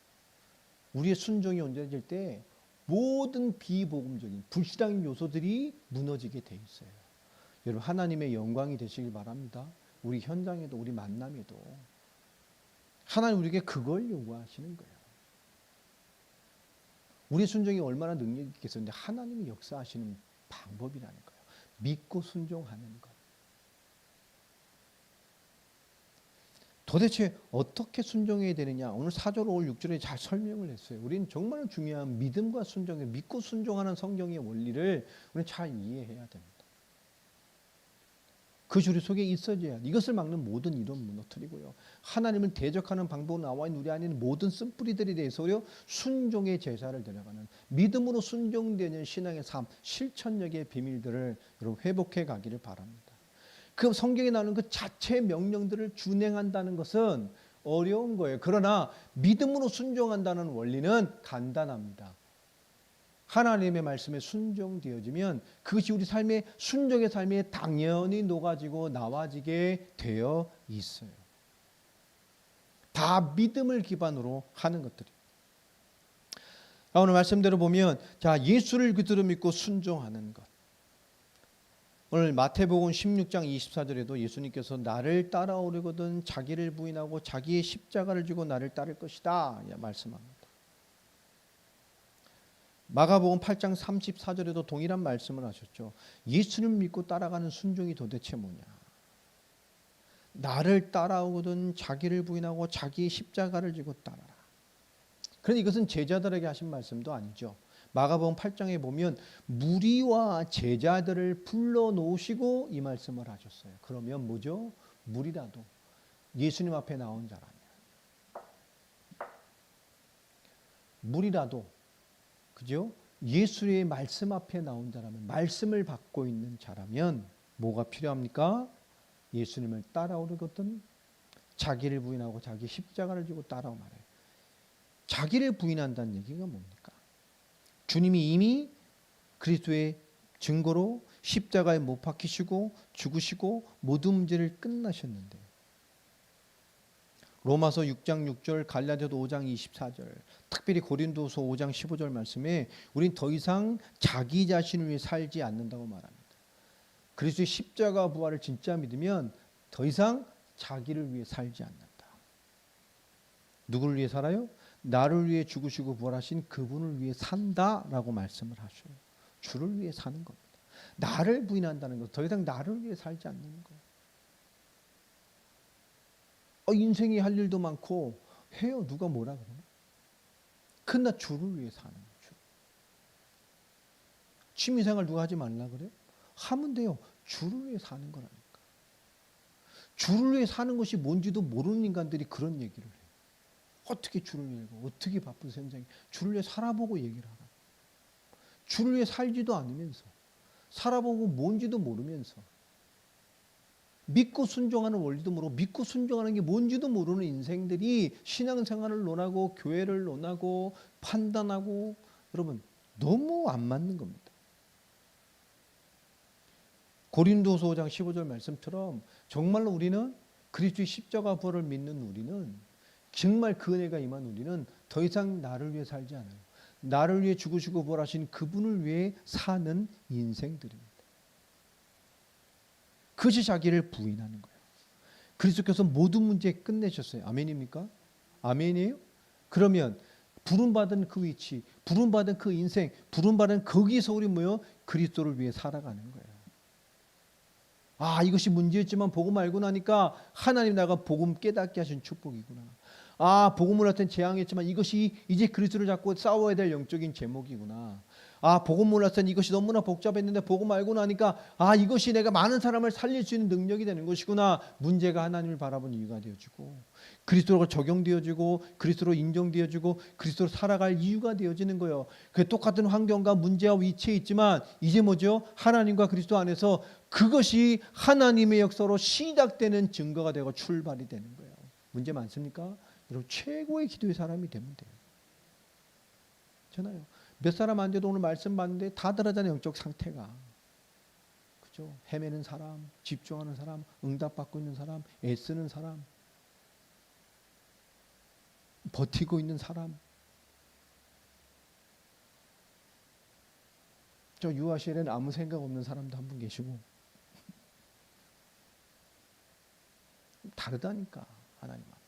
우리의 순종이 온전해질 때 모든 비복음적인 불신앙인 요소들이 무너지게 돼 있어요. 여러분 하나님의 영광이 되시길 바랍니다. 우리 현장에도 우리 만남에도 하나님 우리에게 그걸 요구하시는 거예요. 우리 순종이 얼마나 능력이 있겠어요. 근데 하나님이 역사하시는 방법이라는 거예요. 믿고 순종하는 것. 도대체 어떻게 순종해야 되느냐. 오늘 4절 5절 6절에 잘 설명을 했어요. 우리는 정말 중요한 믿음과 순종에 믿고 순종하는 성경의 원리를 우리는 잘 이해해야 됩니다. 그 주리 속에 있어져야 이것을 막는 모든 이론 무너뜨리고요. 하나님을 대적하는 방법으로 나와 있는 우리 안에 있는 모든 쓴뿌리들에 대해서 순종의 제사를 드려가는 믿음으로 순종되는 신앙의 삶, 실천력의 비밀들을 여러분 회복해 가기를 바랍니다. 그 성경에 나오는 그 자체 명령들을 준행한다는 것은 어려운 거예요. 그러나 믿음으로 순종한다는 원리는 간단합니다. 하나님의 말씀에 순종되어지면 그것이 우리 삶의 순종의 삶에 당연히 녹아지고 나와지게 되어 있어요. 다 믿음을 기반으로 하는 것들이. 오늘 말씀대로 보면 자 예수를 그대로 믿고 순종하는 것. 오늘 마태복음 16장 24절에도 예수님께서 나를 따라오려거든 자기를 부인하고 자기의 십자가를 지고 나를 따를 것이다 말씀합니다. 마가복음 8장 34절에도 동일한 말씀을 하셨죠. 예수를 믿고 따라가는 순종이 도대체 뭐냐. 나를 따라오거든 자기를 부인하고 자기의 십자가를 지고 따라라. 그런데 이것은 제자들에게 하신 말씀도 아니죠. 마가복음 8장에 보면 무리와 제자들을 불러놓으시고 이 말씀을 하셨어요. 그러면 뭐죠? 무리라도 예수님 앞에 나온 자라면 무리라도 그죠? 예수의 말씀 앞에 나온 자라면 말씀을 받고 있는 자라면 뭐가 필요합니까? 예수님을 따라오려거든 자기를 부인하고 자기 십자가를 지고 따라오 말해요. 자기를 부인한다는 얘기가 뭡니까? 주님이 이미 그리스도의 증거로 십자가에 못 박히시고 죽으시고 모든 문제를 끝나셨는데 로마서 6장 6절, 갈라디아서 5장 24절, 특별히 고린도서 5장 15절 말씀에 우린 더 이상 자기 자신을 위해 살지 않는다고 말합니다. 그리스도의 십자가 부활을 진짜 믿으면 더 이상 자기를 위해 살지 않는다. 누구를 위해 살아요? 나를 위해 죽으시고 부활하신 그분을 위해 산다라고 말씀을 하셔요. 주를 위해 사는 겁니다. 나를 부인한다는 것, 더 이상 나를 위해 살지 않는 거예요. 인생이 할 일도 많고 해요. 누가 뭐라 그러나? 그러나 주를 위해 사는 거죠. 취미생활 누가 하지 말라 그래요? 하면 돼요. 주를 위해 사는 거라니까. 주를 위해 사는 것이 뭔지도 모르는 인간들이 그런 얘기를 해요. 어떻게 주를 위해 어떻게 바쁜 현장에 주를 위해 살아보고 얘기를 하라. 주를 위해 살지도 않으면서 살아보고 뭔지도 모르면서 믿고 순종하는 원리도 모르고 믿고 순종하는 게 뭔지도 모르는 인생들이 신앙생활을 논하고 교회를 논하고 판단하고 여러분 너무 안 맞는 겁니다. 고린도서 5장 15절 말씀처럼 정말로 우리는 그리스도의 십자가 부활을 믿는 우리는 정말 그 은혜가 임한 우리는 더 이상 나를 위해 살지 않아요. 나를 위해 죽으시고 부활하신 그분을 위해 사는 인생들입니다. 그것이 자기를 부인하는 거예요. 그리스도께서 모든 문제 끝내셨어요. 아멘입니까? 아멘이에요? 그러면 부름받은 그 위치, 부름받은 그 인생, 부름받은 거기서 우리 뭐요? 그리스도를 위해 살아가는 거예요. 아, 이것이 문제였지만 복음 알고 나니까 하나님 나가 복음 깨닫게 하신 축복이구나. 아, 복음을 어떤 재앙했지만 이것이 이제 그리스도를 잡고 싸워야 될 영적인 제목이구나. 아, 복음 몰랐던 이것이 너무나 복잡했는데 복음 알고 나니까 아, 이것이 내가 많은 사람을 살릴 수 있는 능력이 되는 것이구나. 문제가 하나님을 바라본 이유가 되어지고 그리스도로 적용되어지고 그리스도로 인정되어지고 그리스도로 살아갈 이유가 되어지는 거예요. 그 똑같은 환경과 문제와 위치에 있지만 이제 뭐죠? 하나님과 그리스도 안에서 그것이 하나님의 역사로 시작되는 증거가 되고 출발이 되는 거예요. 문제 많습니까? 여러분 최고의 기도의 사람이 되면 돼요. 잖아요. 몇 사람 안 돼도 오늘 말씀 봤는데 다 다르잖아요. 영적 상태가. 그죠? 헤매는 사람, 집중하는 사람, 응답받고 있는 사람, 애쓰는 사람, 버티고 있는 사람. 저 유아실에는 아무 생각 없는 사람도 한 분 계시고 다르다니까 하나님 앞에.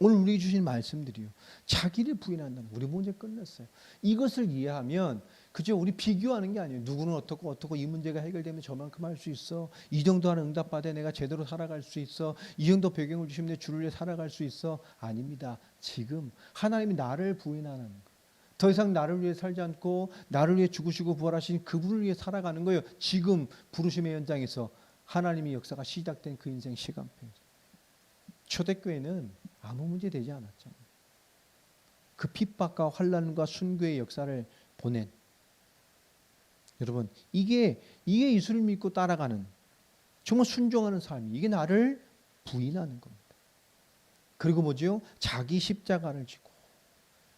오늘 우리 주신 말씀들이요. 자기를 부인한다면 우리 문제 끝났어요. 이것을 이해하면 그죠? 우리 비교하는 게 아니에요. 누구는 어떻고 이 문제가 해결되면 저만큼 할 수 있어. 이 정도 하는 응답받아 내가 제대로 살아갈 수 있어. 이 정도 배경을 주시면 내 주를 위해 살아갈 수 있어. 아닙니다. 지금 하나님이 나를 부인하는 거예요. 더 이상 나를 위해 살지 않고 나를 위해 죽으시고 부활하신 그분을 위해 살아가는 거예요. 지금 부르심의 현장에서 하나님의 역사가 시작된 그 인생 시간표에서. 초대교회는 아무 문제 되지 않았잖아요. 그 핍박과 환난과 순교의 역사를 보낸 여러분 이게 예수를 믿고 따라가는 정말 순종하는 삶이 이게 나를 부인하는 겁니다. 그리고 뭐죠? 자기 십자가를 지고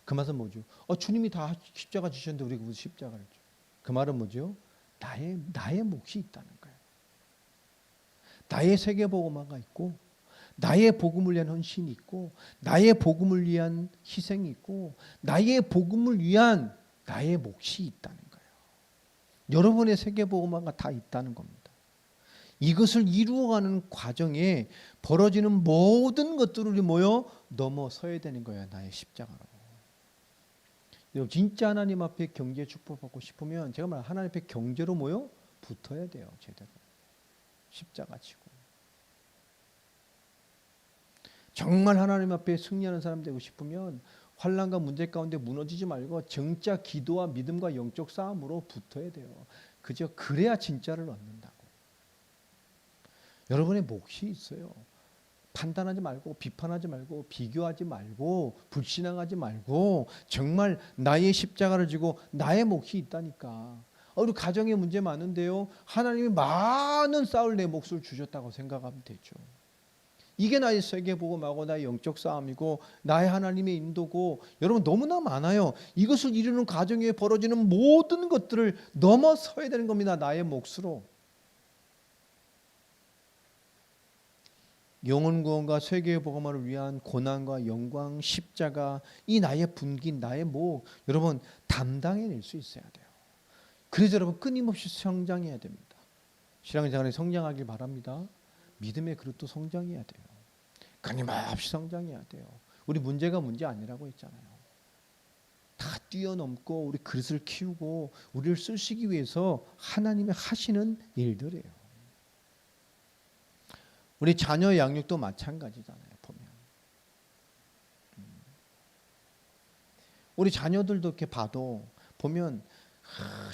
그 말은 뭐죠? 주님이 다 십자가 지셨는데 우리가 무슨 십자가를 지? 그 말은 뭐죠? 나의 몫이 있다는 거예요. 나의 세계복음화가 있고 나의 복음을 위한 헌신이 있고 나의 복음을 위한 희생이 있고 나의 복음을 위한 나의 몫이 있다는 거예요. 여러분의 세계복음화가 다 있다는 겁니다. 이것을 이루어가는 과정에 벌어지는 모든 것들을 모여 넘어서야 되는 거예요. 나의 십자가로. 진짜 하나님 앞에 경제 축복받고 싶으면 제가 말 하나님 앞에 경제로 모여 붙어야 돼요. 제대로. 십자가 지고. 정말 하나님 앞에 승리하는 사람 되고 싶으면 환난과 문제 가운데 무너지지 말고 정짜 기도와 믿음과 영적 싸움으로 붙어야 돼요. 그저 그래야 진짜를 얻는다고. 여러분의 몫이 있어요. 판단하지 말고 비판하지 말고 비교하지 말고 불신앙하지 말고 정말 나의 십자가를 지고 나의 몫이 있다니까. 우리 가정에 문제 많은데요. 하나님이 많은 싸울 내 몫을 주셨다고 생각하면 되죠. 이게 나의 세계복음하고 나의 영적 싸움이고 나의 하나님의 인도고 여러분 너무나 많아요. 이것을 이루는 과정에 벌어지는 모든 것들을 넘어서야 되는 겁니다. 나의 몫으로. 영혼 구원과 세계의 복음화를 위한 고난과 영광, 십자가, 이 나의 분기, 나의 목 여러분 담당해낼 수 있어야 돼요. 그래서 여러분 끊임없이 성장해야 됩니다. 신앙생활에 성장하길 바랍니다. 믿음의 그릇도 성장해야 돼요. 끊임없이 성장해야 돼요. 우리 문제가 문제 아니라고 했잖아요. 다 뛰어넘고 우리 그릇을 키우고 우리를 쓰시기 위해서 하나님이 하시는 일들이에요. 우리 자녀 양육도 마찬가지잖아요. 보면 우리 자녀들도 이렇게 봐도 보면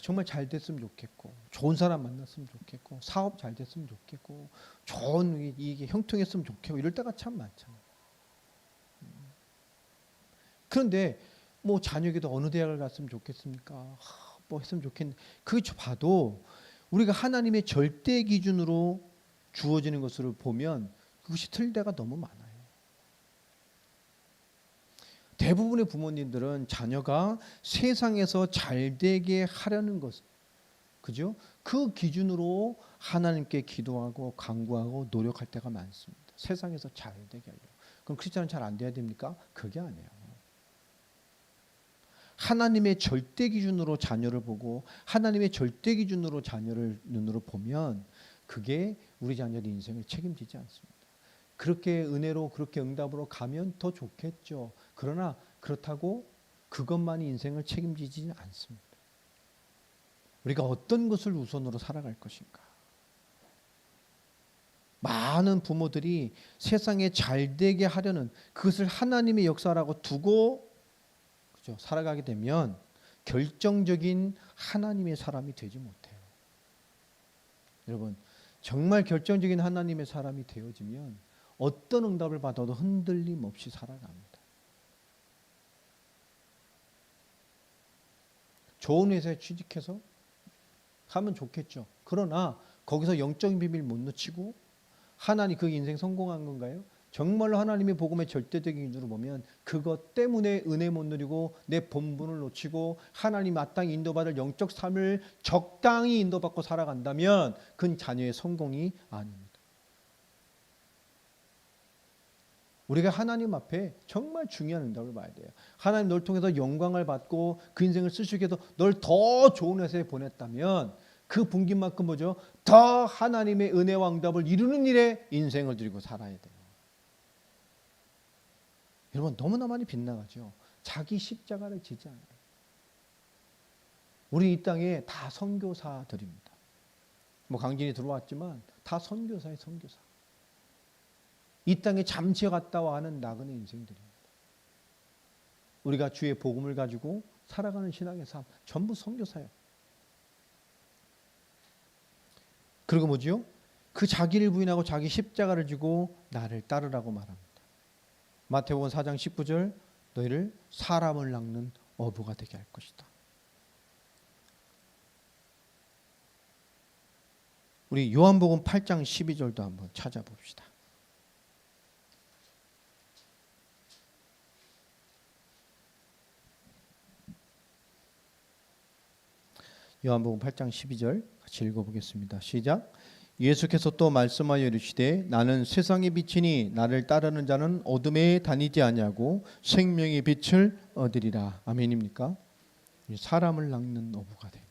정말 잘 됐으면 좋겠고 좋은 사람 만났으면 좋겠고 사업 잘 됐으면 좋겠고 좋은 이게 형통했으면 좋겠고 이럴 때가 참 많잖아요. 그런데 뭐 자녀에게도 어느 대학을 갔으면 좋겠습니까? 뭐 했으면 좋겠는데 그거 봐도 우리가 하나님의 절대 기준으로 주어지는 것을 보면 그것이 틀릴 때가 너무 많아요. 대부분의 부모님들은 자녀가 세상에서 잘 되게 하려는 것, 그죠? 그 기준으로 하나님께 기도하고 간구하고 노력할 때가 많습니다. 세상에서 잘 되게 하려고. 그럼 크리스찬은 잘 안 돼야 됩니까? 그게 아니에요. 하나님의 절대 기준으로 자녀를 보고 하나님의 절대 기준으로 자녀를 눈으로 보면 그게 우리 자녀의 인생을 책임지지 않습니다. 그렇게 은혜로 그렇게 응답으로 가면 더 좋겠죠. 그러나 그렇다고 그것만이 인생을 책임지지는 않습니다. 우리가 어떤 것을 우선으로 살아갈 것인가. 많은 부모들이 세상에 잘 되게 하려는 그것을 하나님의 역사라고 두고 그죠? 살아가게 되면 결정적인 하나님의 사람이 되지 못해요. 여러분, 정말 결정적인 하나님의 사람이 되어지면 어떤 응답을 받아도 흔들림 없이 살아갑니다. 좋은 회사에 취직해서 하면 좋겠죠. 그러나 거기서 영적인 비밀 못 놓치고 하나님 그 인생 성공한 건가요? 정말로 하나님의 복음의 절대적인 기준으로 보면 그것 때문에 은혜 못 누리고 내 본분을 놓치고 하나님 마땅히 인도받을 영적 삶을 적당히 인도받고 살아간다면 그건 자녀의 성공이 아닙니다. 우리가 하나님 앞에 정말 중요한 응답을 봐야 돼요. 하나님 널 통해서 영광을 받고 그 인생을 쓰시기 위해서 널 더 좋은 회사에 보냈다면 그 분기만큼 뭐죠? 더 하나님의 은혜와 응답을 이루는 일에 인생을 드리고 살아야 돼요. 여러분 너무나 많이 빗나가죠. 자기 십자가를 지지 않아요. 우리 이 땅에 다 선교사들입니다. 뭐 강진이 들어왔지만 다 선교사의 선교사. 이 땅에 잠시 갔다 와 하는 나그네 인생들입니다. 우리가 주의 복음을 가지고 살아가는 신앙의 삶 전부 선교사예요. 그리고 뭐지요? 그 자기를 부인하고 자기 십자가를 지고 나를 따르라고 말합니다. 마태복음 4장 19절 너희를 사람을 낚는 어부가 되게 할 것이다. 우리 요한복음 8장 12절도 한번 찾아봅시다. 요한복음 8장 12절 같이 읽어보겠습니다. 시작. 예수께서 또 말씀하여 이르시되 나는 세상의 빛이니 나를 따르는 자는 어둠에 다니지 아니하고 생명의 빛을 얻으리라. 아멘입니까? 사람을 낚는 어부가 된다.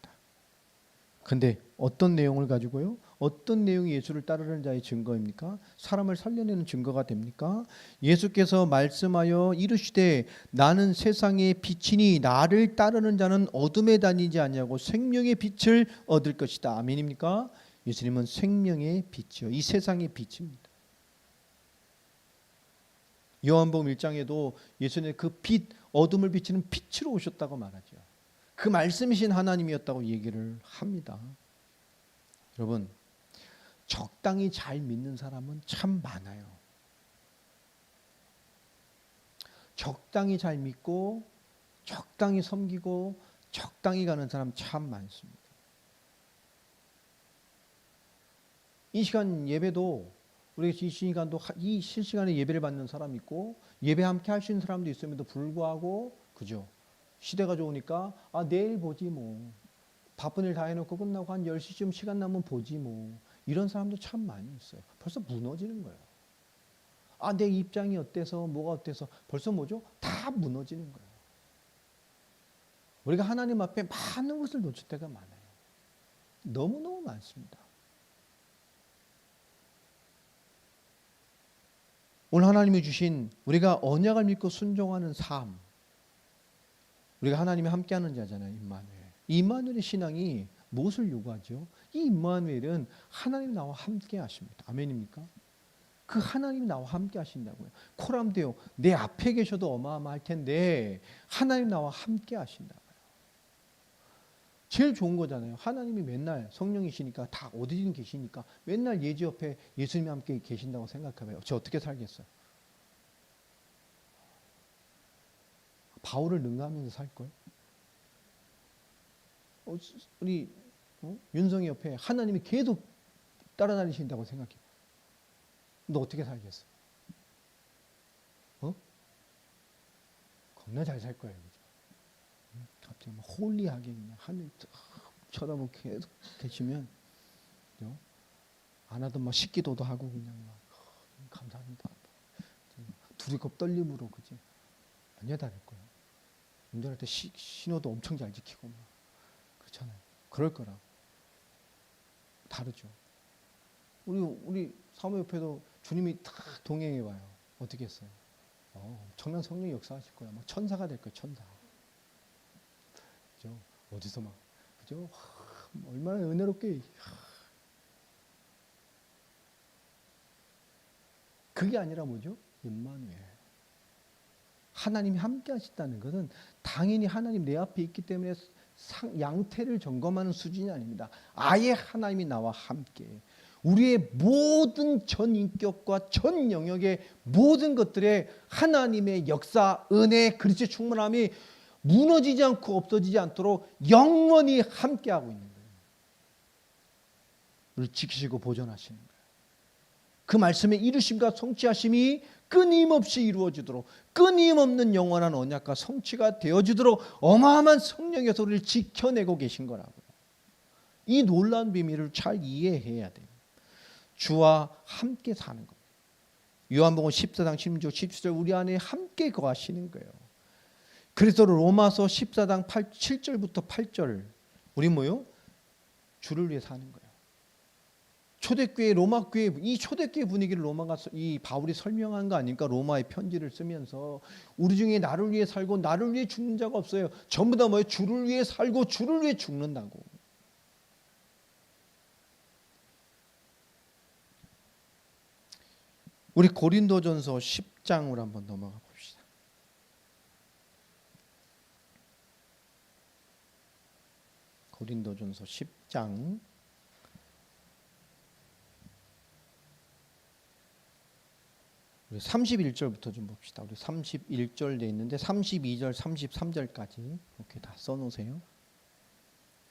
근데 어떤 내용을 가지고요? 어떤 내용이 예수를 따르는 자의 증거입니까? 사람을 살려내는 증거가 됩니까? 예수께서 말씀하여 이르시되 나는 세상의 빛이니 나를 따르는 자는 어둠에 다니지 아니하고 생명의 빛을 얻을 것이다. 아멘입니까? 예수님은 생명의 빛이요. 이 세상의 빛입니다. 요한복음 1장에도 예수님의 그 빛, 어둠을 비치는 빛으로 오셨다고 말하죠. 그 말씀이신 하나님이었다고 얘기를 합니다. 여러분, 적당히 잘 믿는 사람은 참 많아요. 적당히 잘 믿고 적당히 섬기고 적당히 가는 사람 참 많습니다. 이 시간 예배도 우리 이 시간도 이 실시간에 예배를 받는 사람이 있고 예배 함께 할 수 있는 사람도 있음에도 불구하고 그죠? 시대가 좋으니까 내일 보지 뭐 바쁜 일 다 해놓고 끝나고 한 10시쯤 시간 나면 보지 뭐 이런 사람도 참 많이 있어요. 벌써 무너지는 거예요. 내 입장이 어때서 뭐가 어때서 벌써 뭐죠? 다 무너지는 거예요. 우리가 하나님 앞에 많은 것을 놓칠 때가 많아요. 너무너무 많습니다. 오늘 하나님이 주신 우리가 언약을 믿고 순종하는 삶, 우리가 하나님이 함께하는 자잖아요. 임마누엘. 임마누엘의 신앙이 무엇을 요구하죠? 이 임마누엘은 하나님이 나와 함께 하십니다. 아멘입니까? 그 하나님이 나와 함께 하신다고요. 코람데요. 내 앞에 계셔도 어마어마할 텐데 하나님 나와 함께 하신다고요. 제일 좋은 거잖아요. 하나님이 맨날 성령이시니까 다 어디든 계시니까 맨날 예지 옆에 예수님이 함께 계신다고 생각해봐요. 저 어떻게 살겠어요? 바울을 능가하면서 살걸? 우리 윤성이 옆에 하나님이 계속 따라다니신다고 생각해. 너 어떻게 살겠어? 겁나 잘 살 거예요. 그죠? 갑자기 막 홀리하게 그냥 하늘 쳐다보고 계속 계시면 안 하던 막 식기도도 하고 그냥 막 감사합니다. 두리겁 떨림으로 그지 안녕하다 할 거야. 운전할 때 신호도 엄청 잘 지키고 막 그렇잖아요. 그럴 거라고. 다르죠. 우리 사모 옆에도 주님이 딱 동행해 봐요. 어떻게 했어요? 엄청난 성령의 역사하실 거야. 막 천사가 될 거야. 천사. 그죠? 어디서 막 그죠? 얼마나 은혜롭게. 그게 아니라 뭐죠? 임마누엘. 하나님이 함께 하신다는 것은 당연히 하나님 내 앞에 있기 때문에 양태를 점검하는 수준이 아닙니다. 아예 하나님이 나와 함께 우리의 모든 전 인격과 전 영역의 모든 것들에 하나님의 역사, 은혜, 그리스도의 충만함이 무너지지 않고 없어지지 않도록 영원히 함께하고 있는 거예요. 우리를 지키시고 보존하시는 거예요. 그 말씀의 이루심과 성취하심이 끊임없이 이루어지도록 끊임없는 영원한 언약과 성취가 되어지도록 어마어마한 성령에서 우리를 지켜내고 계신 거라고요. 이 놀라운 비밀을 잘 이해해야 돼요. 주와 함께 사는 겁니다. 요한복음 14장 16절 17절 우리 안에 함께 거하시는 거예요. 그래서 로마서 14장 7절부터 8절 우리 뭐요? 주를 위해 사는 거예요. 초대교회 로마교회 이 초대교회 분위기를 로마가 이 바울이 설명한 거 아닙니까? 로마의 편지를 쓰면서 우리 중에 나를 위해 살고 나를 위해 죽는 자가 없어요. 전부 다 뭐예요? 주를 위해 살고 주를 위해 죽는다고. 우리 고린도전서 10장으로 한번 넘어가 봅시다. 고린도전서 10장 우리 31절부터 좀 봅시다. 우리 31절 돼 있는데 32절, 33절까지 이렇게 다 써놓으세요.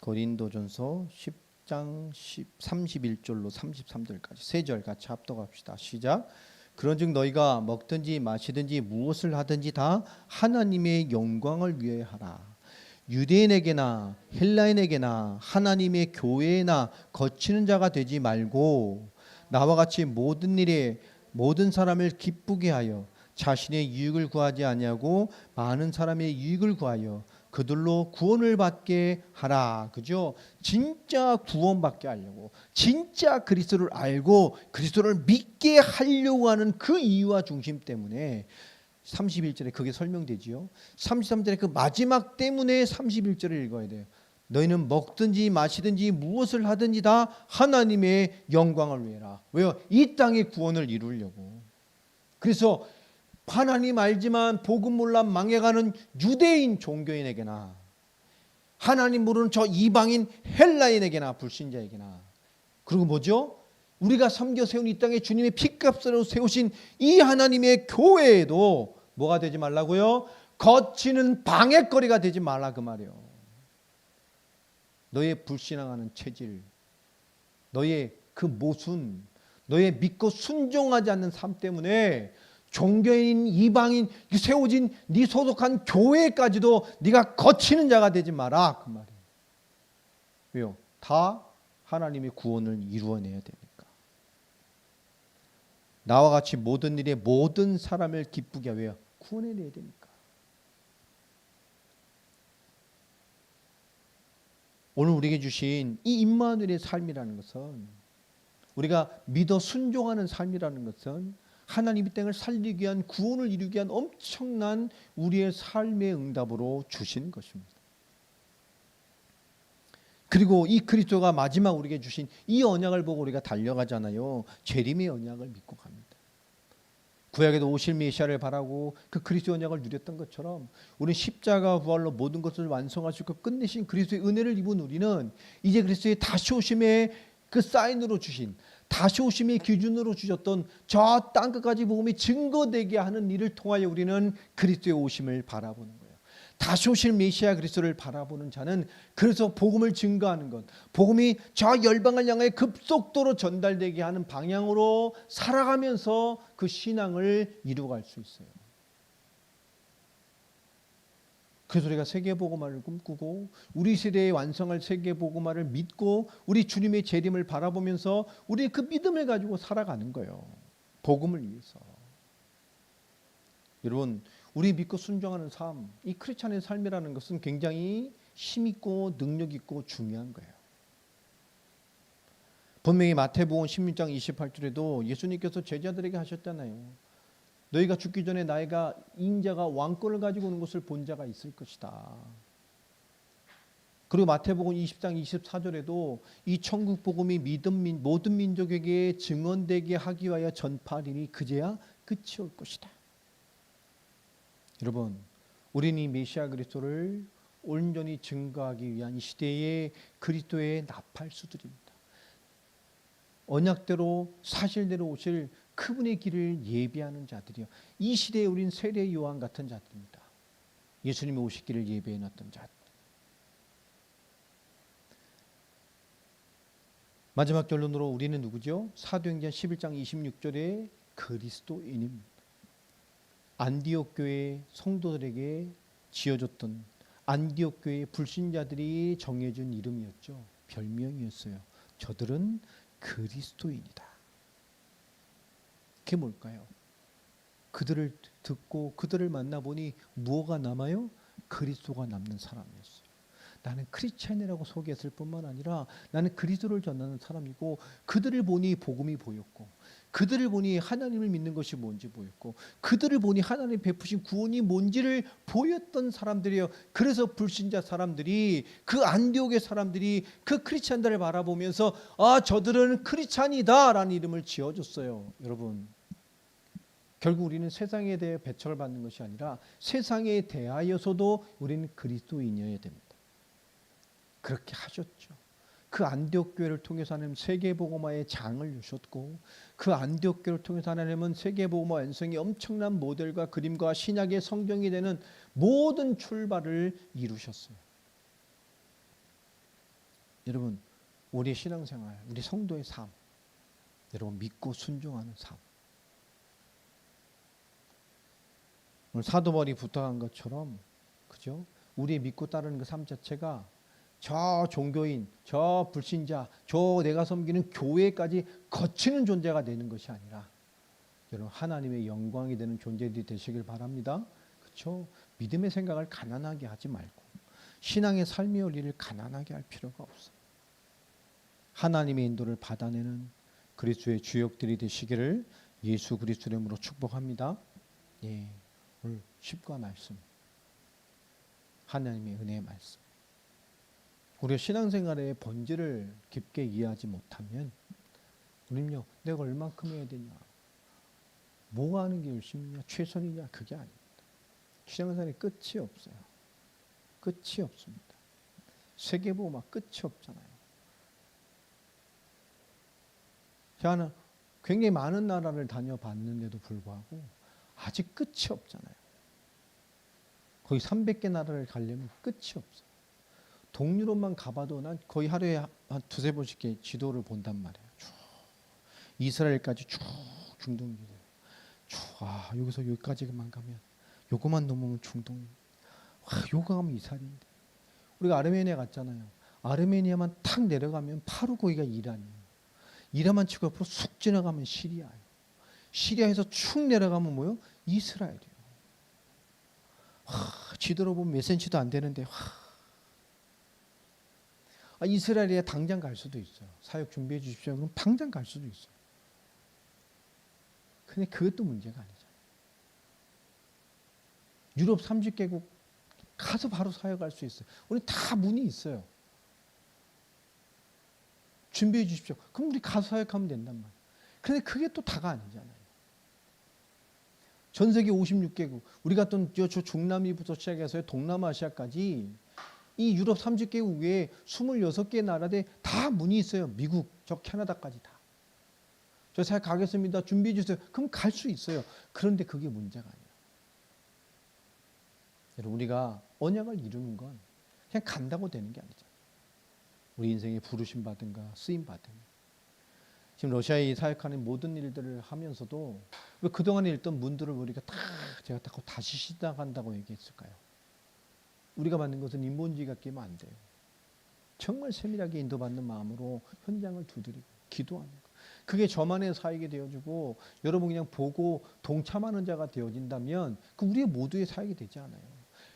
고린도전서 10장 31절로 33절까지 세 절 같이 합독합시다. 시작. 그런즉 너희가 먹든지 마시든지 무엇을 하든지 다 하나님의 영광을 위해 하라. 유대인에게나 헬라인에게나 하나님의 교회에나 거치는 자가 되지 말고 나와 같이 모든 일에 모든 사람을 기쁘게 하여 자신의 유익을 구하지 아니하고 많은 사람의 유익을 구하여 그들로 구원을 받게 하라. 그죠? 진짜 구원받게 하려고 진짜 그리스도를 알고 그리스도를 믿게 하려고 하는 그 이유와 중심 때문에 31절에 그게 설명되지요. 33절에 그 마지막 때문에 31절을 읽어야 돼요. 너희는 먹든지 마시든지 무엇을 하든지 다 하나님의 영광을 위해라. 왜요? 이 땅의 구원을 이루려고. 그래서 하나님 알지만 복음 몰라 망해가는 유대인 종교인에게나 하나님 모르는 저 이방인 헬라인에게나 불신자에게나 그리고 뭐죠? 우리가 섬겨 세운 이 땅에 주님의 피값으로 세우신 이 하나님의 교회에도 뭐가 되지 말라고요? 거치는 방해거리가 되지 말라 그 말이에요. 너의 불신앙하는 체질, 너의 그 모순, 너의 믿고 순종하지 않는 삶 때문에 종교인 이방인 세워진 네 소속한 교회까지도 네가 거치는 자가 되지 마라 그 말이에요. 왜요? 다 하나님의 구원을 이루어내야 되니까. 나와 같이 모든 일에 모든 사람을 기쁘게 하여 구원해내야 되니까. 오늘 우리에게 주신 이 임마누엘의 삶이라는 것은 우리가 믿어 순종하는 삶이라는 것은 하나님 이 땅을 살리기 위한 구원을 이루기 위한 엄청난 우리의 삶의 응답으로 주신 것입니다. 그리고 이 그리스도가 마지막 우리에게 주신 이 언약을 보고 우리가 달려가잖아요. 재림의 언약을 믿고 갑니다. 구약에도 오실 메시아를 바라고 그 그리스도 언약을 누렸던 것처럼 우리 십자가 부활로 모든 것을 완성하시고 끝내신 그리스도의 은혜를 입은 우리는 이제 그리스도의 다시 오심의 그 사인으로 주신 다시 오심의 기준으로 주셨던 저 땅끝까지 복음이 증거되게 하는 일을 통하여 우리는 그리스도의 오심을 바라보는 거예요. 다시 오실 메시아 그리스도를 바라보는 자는 그래서 복음을 증거하는 것, 복음이 저 열방을 향해 급속도로 전달되게 하는 방향으로 살아가면서 그 신앙을 이루어갈 수 있어요. 그래서 우리가 세계복음화를 꿈꾸고 우리 세대에 완성할 세계복음화를 믿고 우리 주님의 재림을 바라보면서 우리 그 믿음을 가지고 살아가는 거예요. 복음을 위해서. 여러분, 우리 믿고 순종하는 삶, 이 크리스찬의 삶이라는 것은 굉장히 힘있고 능력있고 중요한 거예요. 분명히 마태복음 16장 28절에도 예수님께서 제자들에게 하셨잖아요. 너희가 죽기 전에 나이가 인자가 왕권을 가지고 오는 것을 본 자가 있을 것이다. 그리고 마태복음 20장 24절에도 이 천국 복음이 모든 민족에게 증언되게 하기 위하여 전파하리니 그제야 끝이 올 것이다. 여러분, 우리는 이 메시아 그리스도를 온전히 증거하기 위한 이 시대의 그리스도의 나팔수들입니다. 언약대로 사실대로 오실 그분의 길을 예비하는 자들이요. 이 시대에 우린 세례 요한 같은 자들입니다. 예수님이 오실 길을 예비해 놨던 자들. 마지막 결론으로 우리는 누구죠? 사도행전 11장 26절에 그리스도인입니다. 안디옥 교회 성도들에게 지어줬던 안디옥 교회 불신자들이 정해준 이름이었죠. 별명이었어요. 저들은 그리스도인이다. 그게 뭘까요? 그들을 듣고 그들을 만나보니 무엇가 남아요? 그리스도가 남는 사람이었어요. 나는 크리스찬이라고 소개했을 뿐만 아니라 나는 그리스도를 전하는 사람이고 그들을 보니 복음이 보였고 그들을 보니 하나님을 믿는 것이 뭔지 보였고 그들을 보니 하나님 베푸신 구원이 뭔지를 보였던 사람들이에요. 그래서 불신자 사람들이 그 안디옥의 사람들이 그 크리스찬들을 바라보면서 아 저들은 크리스찬이다 라는 이름을 지어줬어요. 여러분, 결국 우리는 세상에 대해 배척을 받는 것이 아니라 세상에 대하여서도 우리는 그리스도인이어야 됩니다. 그렇게 하셨죠. 그 안디옥 교회를 통해서 하나님 세계복음화의 장을 주셨고 그 안디옥 교회를 통해서 하나님은 세계복음화 완성의 엄청난 모델과 그림과 신약의 성경이 되는 모든 출발을 이루셨어요. 여러분, 우리의 신앙생활, 우리 성도의 삶, 여러분 믿고 순종하는 삶. 오늘 사도 바울이 부탁한 것처럼, 그죠? 우리의 믿고 따르는 그 삶 자체가 저 종교인, 저 불신자, 저 내가 섬기는 교회까지 거치는 존재가 되는 것이 아니라 여러분 하나님의 영광이 되는 존재들이 되시길 바랍니다. 그렇죠? 믿음의 생각을 가난하게 하지 말고 신앙의 삶의 원리를 가난하게 할 필요가 없어요. 하나님의 인도를 받아내는 그리스도의 주역들이 되시기를 예수 그리스도 이름으로 축복합니다. 예, 오늘 십과 말씀, 하나님의 은혜의 말씀. 우리가 신앙생활의 본질을 깊게 이해하지 못하면 우리는요, 내가 얼만큼 해야 되냐, 뭐가 하는 게 열심이냐, 최선이냐, 그게 아닙니다. 신앙생활의 끝이 없어요. 끝이 없습니다. 세계복음화 끝이 없잖아요. 제가 굉장히 많은 나라를 다녀봤는데도 불구하고 아직 끝이 없잖아요. 거의 300개 나라를 가려면 끝이 없어요. 동유럽만 가봐도 난 거의 하루에 한 두세 번씩 지도를 본단 말이에요. 쭉 이스라엘까지 쭉 중동이 돼요. 아 여기서 여기까지만 가면 요거만 넘으면 중동. 와 요거 가면 이스라엘인데. 우리가 아르메니아 갔잖아요. 아르메니아만 탁 내려가면 바로 거기가 이란이에요. 이란만 치고 옆으로 쑥 지나가면 시리아예요. 시리아에서 축 내려가면 뭐요? 이스라엘이에요. 지도로 보면 몇 센치도 안 되는데 이스라엘에 당장 갈 수도 있어요. 사역 준비해 주십시오. 그럼 당장 갈 수도 있어요. 근데 그것도 문제가 아니잖아요. 유럽 30개국 가서 바로 사역할 수 있어요. 우리 다 문이 있어요. 준비해 주십시오. 그럼 우리 가서 사역하면 된단 말이에요. 그런데 그게 또 다가 아니잖아요. 전 세계 56개국, 우리 갔던 저 중남미부터 시작해서 동남아시아까지 이 유럽 30개국 외에 26개 나라에 다 문이 있어요. 미국, 저 캐나다까지 다. 저 사역 가겠습니다. 준비해 주세요. 그럼 갈 수 있어요. 그런데 그게 문제가 아니에요. 여러분, 우리가 언약을 이루는 건 그냥 간다고 되는 게 아니잖아요. 우리 인생에 부르심 받은가 쓰임 받은. 지금 러시아에 사역하는 모든 일들을 하면서도 왜 그동안에 읽던 문들을 우리가 다 제가 다시 시작한다고 얘기했을까요? 우리가 받는 것은 인본주의 같게 하면 안 돼요. 정말 세밀하게 인도받는 마음으로 현장을 두드리고 기도하는 것. 그게 저만의 사역이 되어지고 여러분 그냥 보고 동참하는 자가 되어진다면 그 우리의 모두의 사역이 되지 않아요.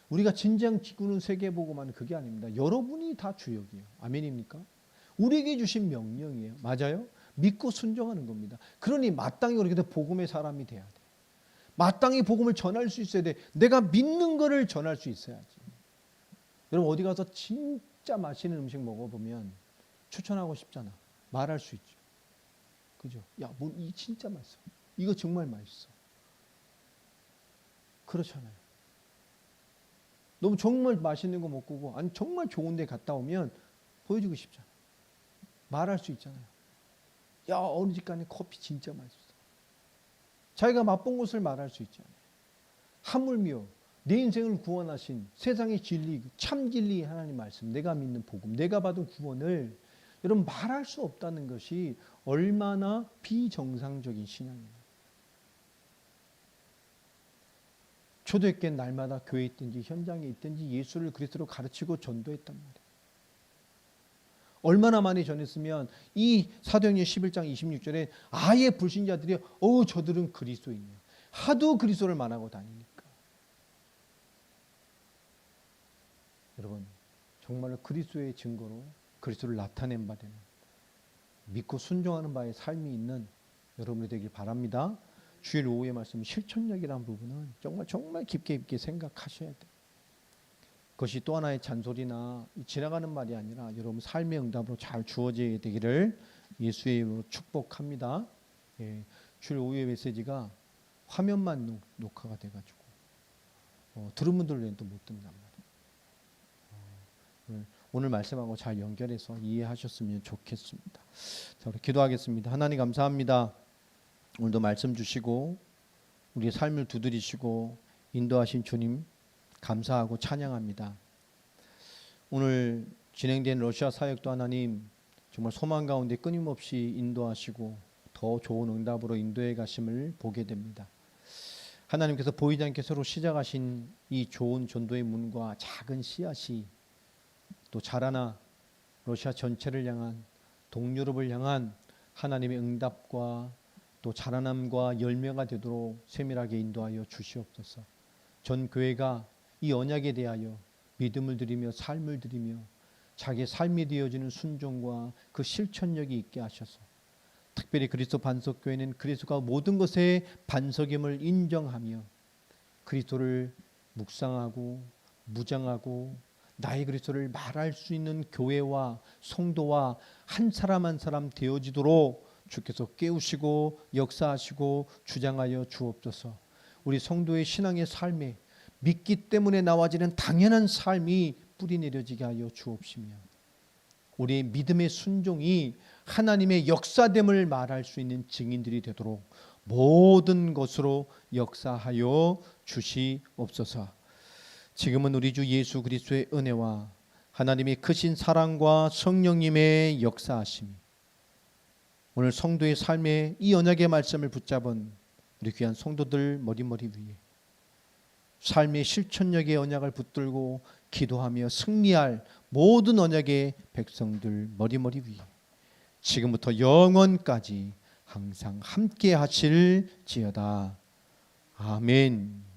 우리가 진정 지구는 세계보고만 그게 아닙니다. 여러분이 다 주역이에요. 아멘입니까? 우리에게 주신 명령이에요. 맞아요? 믿고 순종하는 겁니다. 그러니 마땅히 그렇게 복음의 사람이 돼야 돼. 마땅히 복음을 전할 수 있어야 돼. 내가 믿는 거를 전할 수 있어야지. 여러분 어디 가서 진짜 맛있는 음식 먹어보면 추천하고 싶잖아. 말할 수 있죠. 그죠? 야, 뭐 이 진짜 맛있어. 이거 정말 맛있어. 그렇잖아요. 너무 정말 맛있는 거 먹고 아니 정말 좋은 데 갔다 오면 보여주고 싶잖아. 말할 수 있잖아요. 야, 어느 집 가니 커피 진짜 맛있어. 자기가 맛본 것을 말할 수 있잖아요. 하물며 내 인생을 구원하신 세상의 진리, 참 진리 하나님 말씀, 내가 믿는 복음, 내가 받은 구원을 여러분 말할 수 없다는 것이 얼마나 비정상적인 신앙이에요. 초대교회 날마다 교회에 있든지 현장에 있든지 예수를 그리스도로 가르치고 전도했단 말이에요. 얼마나 많이 전했으면 이 사도행전 11장 26절에 아예 불신자들이 저들은 그리스도인이야. 하도 그리스도를 말하고 다니니까. 여러분 정말로 그리스도의 증거로 그리스도를 나타낸 바 되는 믿고 순종하는 바의 삶이 있는 여러분이 되길 바랍니다. 주일 오후의 말씀 실천력이라는 부분은 정말 깊게 생각하셔야 돼요. 그것이 또 하나의 잔소리나 지나가는 말이 아니라 여러분 삶의 응답으로 잘 주어져야 되기를 예수의 이름으로 축복합니다. 예, 주일 오후의 메시지가 화면만 녹화가 돼가지고 들은 분들은 또 못 듣는단 말이에요. 오늘 말씀하고 잘 연결해서 이해하셨으면 좋겠습니다. 자, 우리 기도하겠습니다. 하나님 감사합니다. 오늘도 말씀 주시고 우리의 삶을 두드리시고 인도하신 주님 감사하고 찬양합니다. 오늘 진행된 러시아 사역도 하나님 정말 소망 가운데 끊임없이 인도하시고 더 좋은 응답으로 인도해 가심을 보게 됩니다. 하나님께서 보이지 않게 새로 시작하신 이 좋은 전도의 문과 작은 씨앗이 또 자라나 러시아 전체를 향한 동유럽을 향한 하나님의 응답과 또 자라남과 열매가 되도록 세밀하게 인도하여 주시옵소서. 전 교회가 이 언약에 대하여 믿음을 드리며 삶을 드리며 자기의 삶이 되어지는 순종과 그 실천력이 있게 하셔서 특별히 그리스도 반석교회는 그리스도가 모든 것의 반석임을 인정하며 그리스도를 묵상하고 무장하고 나의 그리스도를 말할 수 있는 교회와 성도와 한 사람 한 사람 되어지도록 주께서 깨우시고 역사하시고 주장하여 주옵소서. 우리 성도의 신앙의 삶에 믿기 때문에 나와지는 당연한 삶이 뿌리 내려지게 하여 주옵시며 우리의 믿음의 순종이 하나님의 역사됨을 말할 수 있는 증인들이 되도록 모든 것으로 역사하여 주시옵소서. 지금은 우리 주 예수 그리스도의 은혜와 하나님의 크신 사랑과 성령님의 역사하심이 오늘 성도의 삶에 이 언약의 말씀을 붙잡은 우리 귀한 성도들 머리머리 위에 삶의 실천력의 언약을 붙들고 기도하며 승리할 모든 언약의 백성들 머리머리 위에 지금부터 영원까지 항상 함께 하실지어다. 아멘.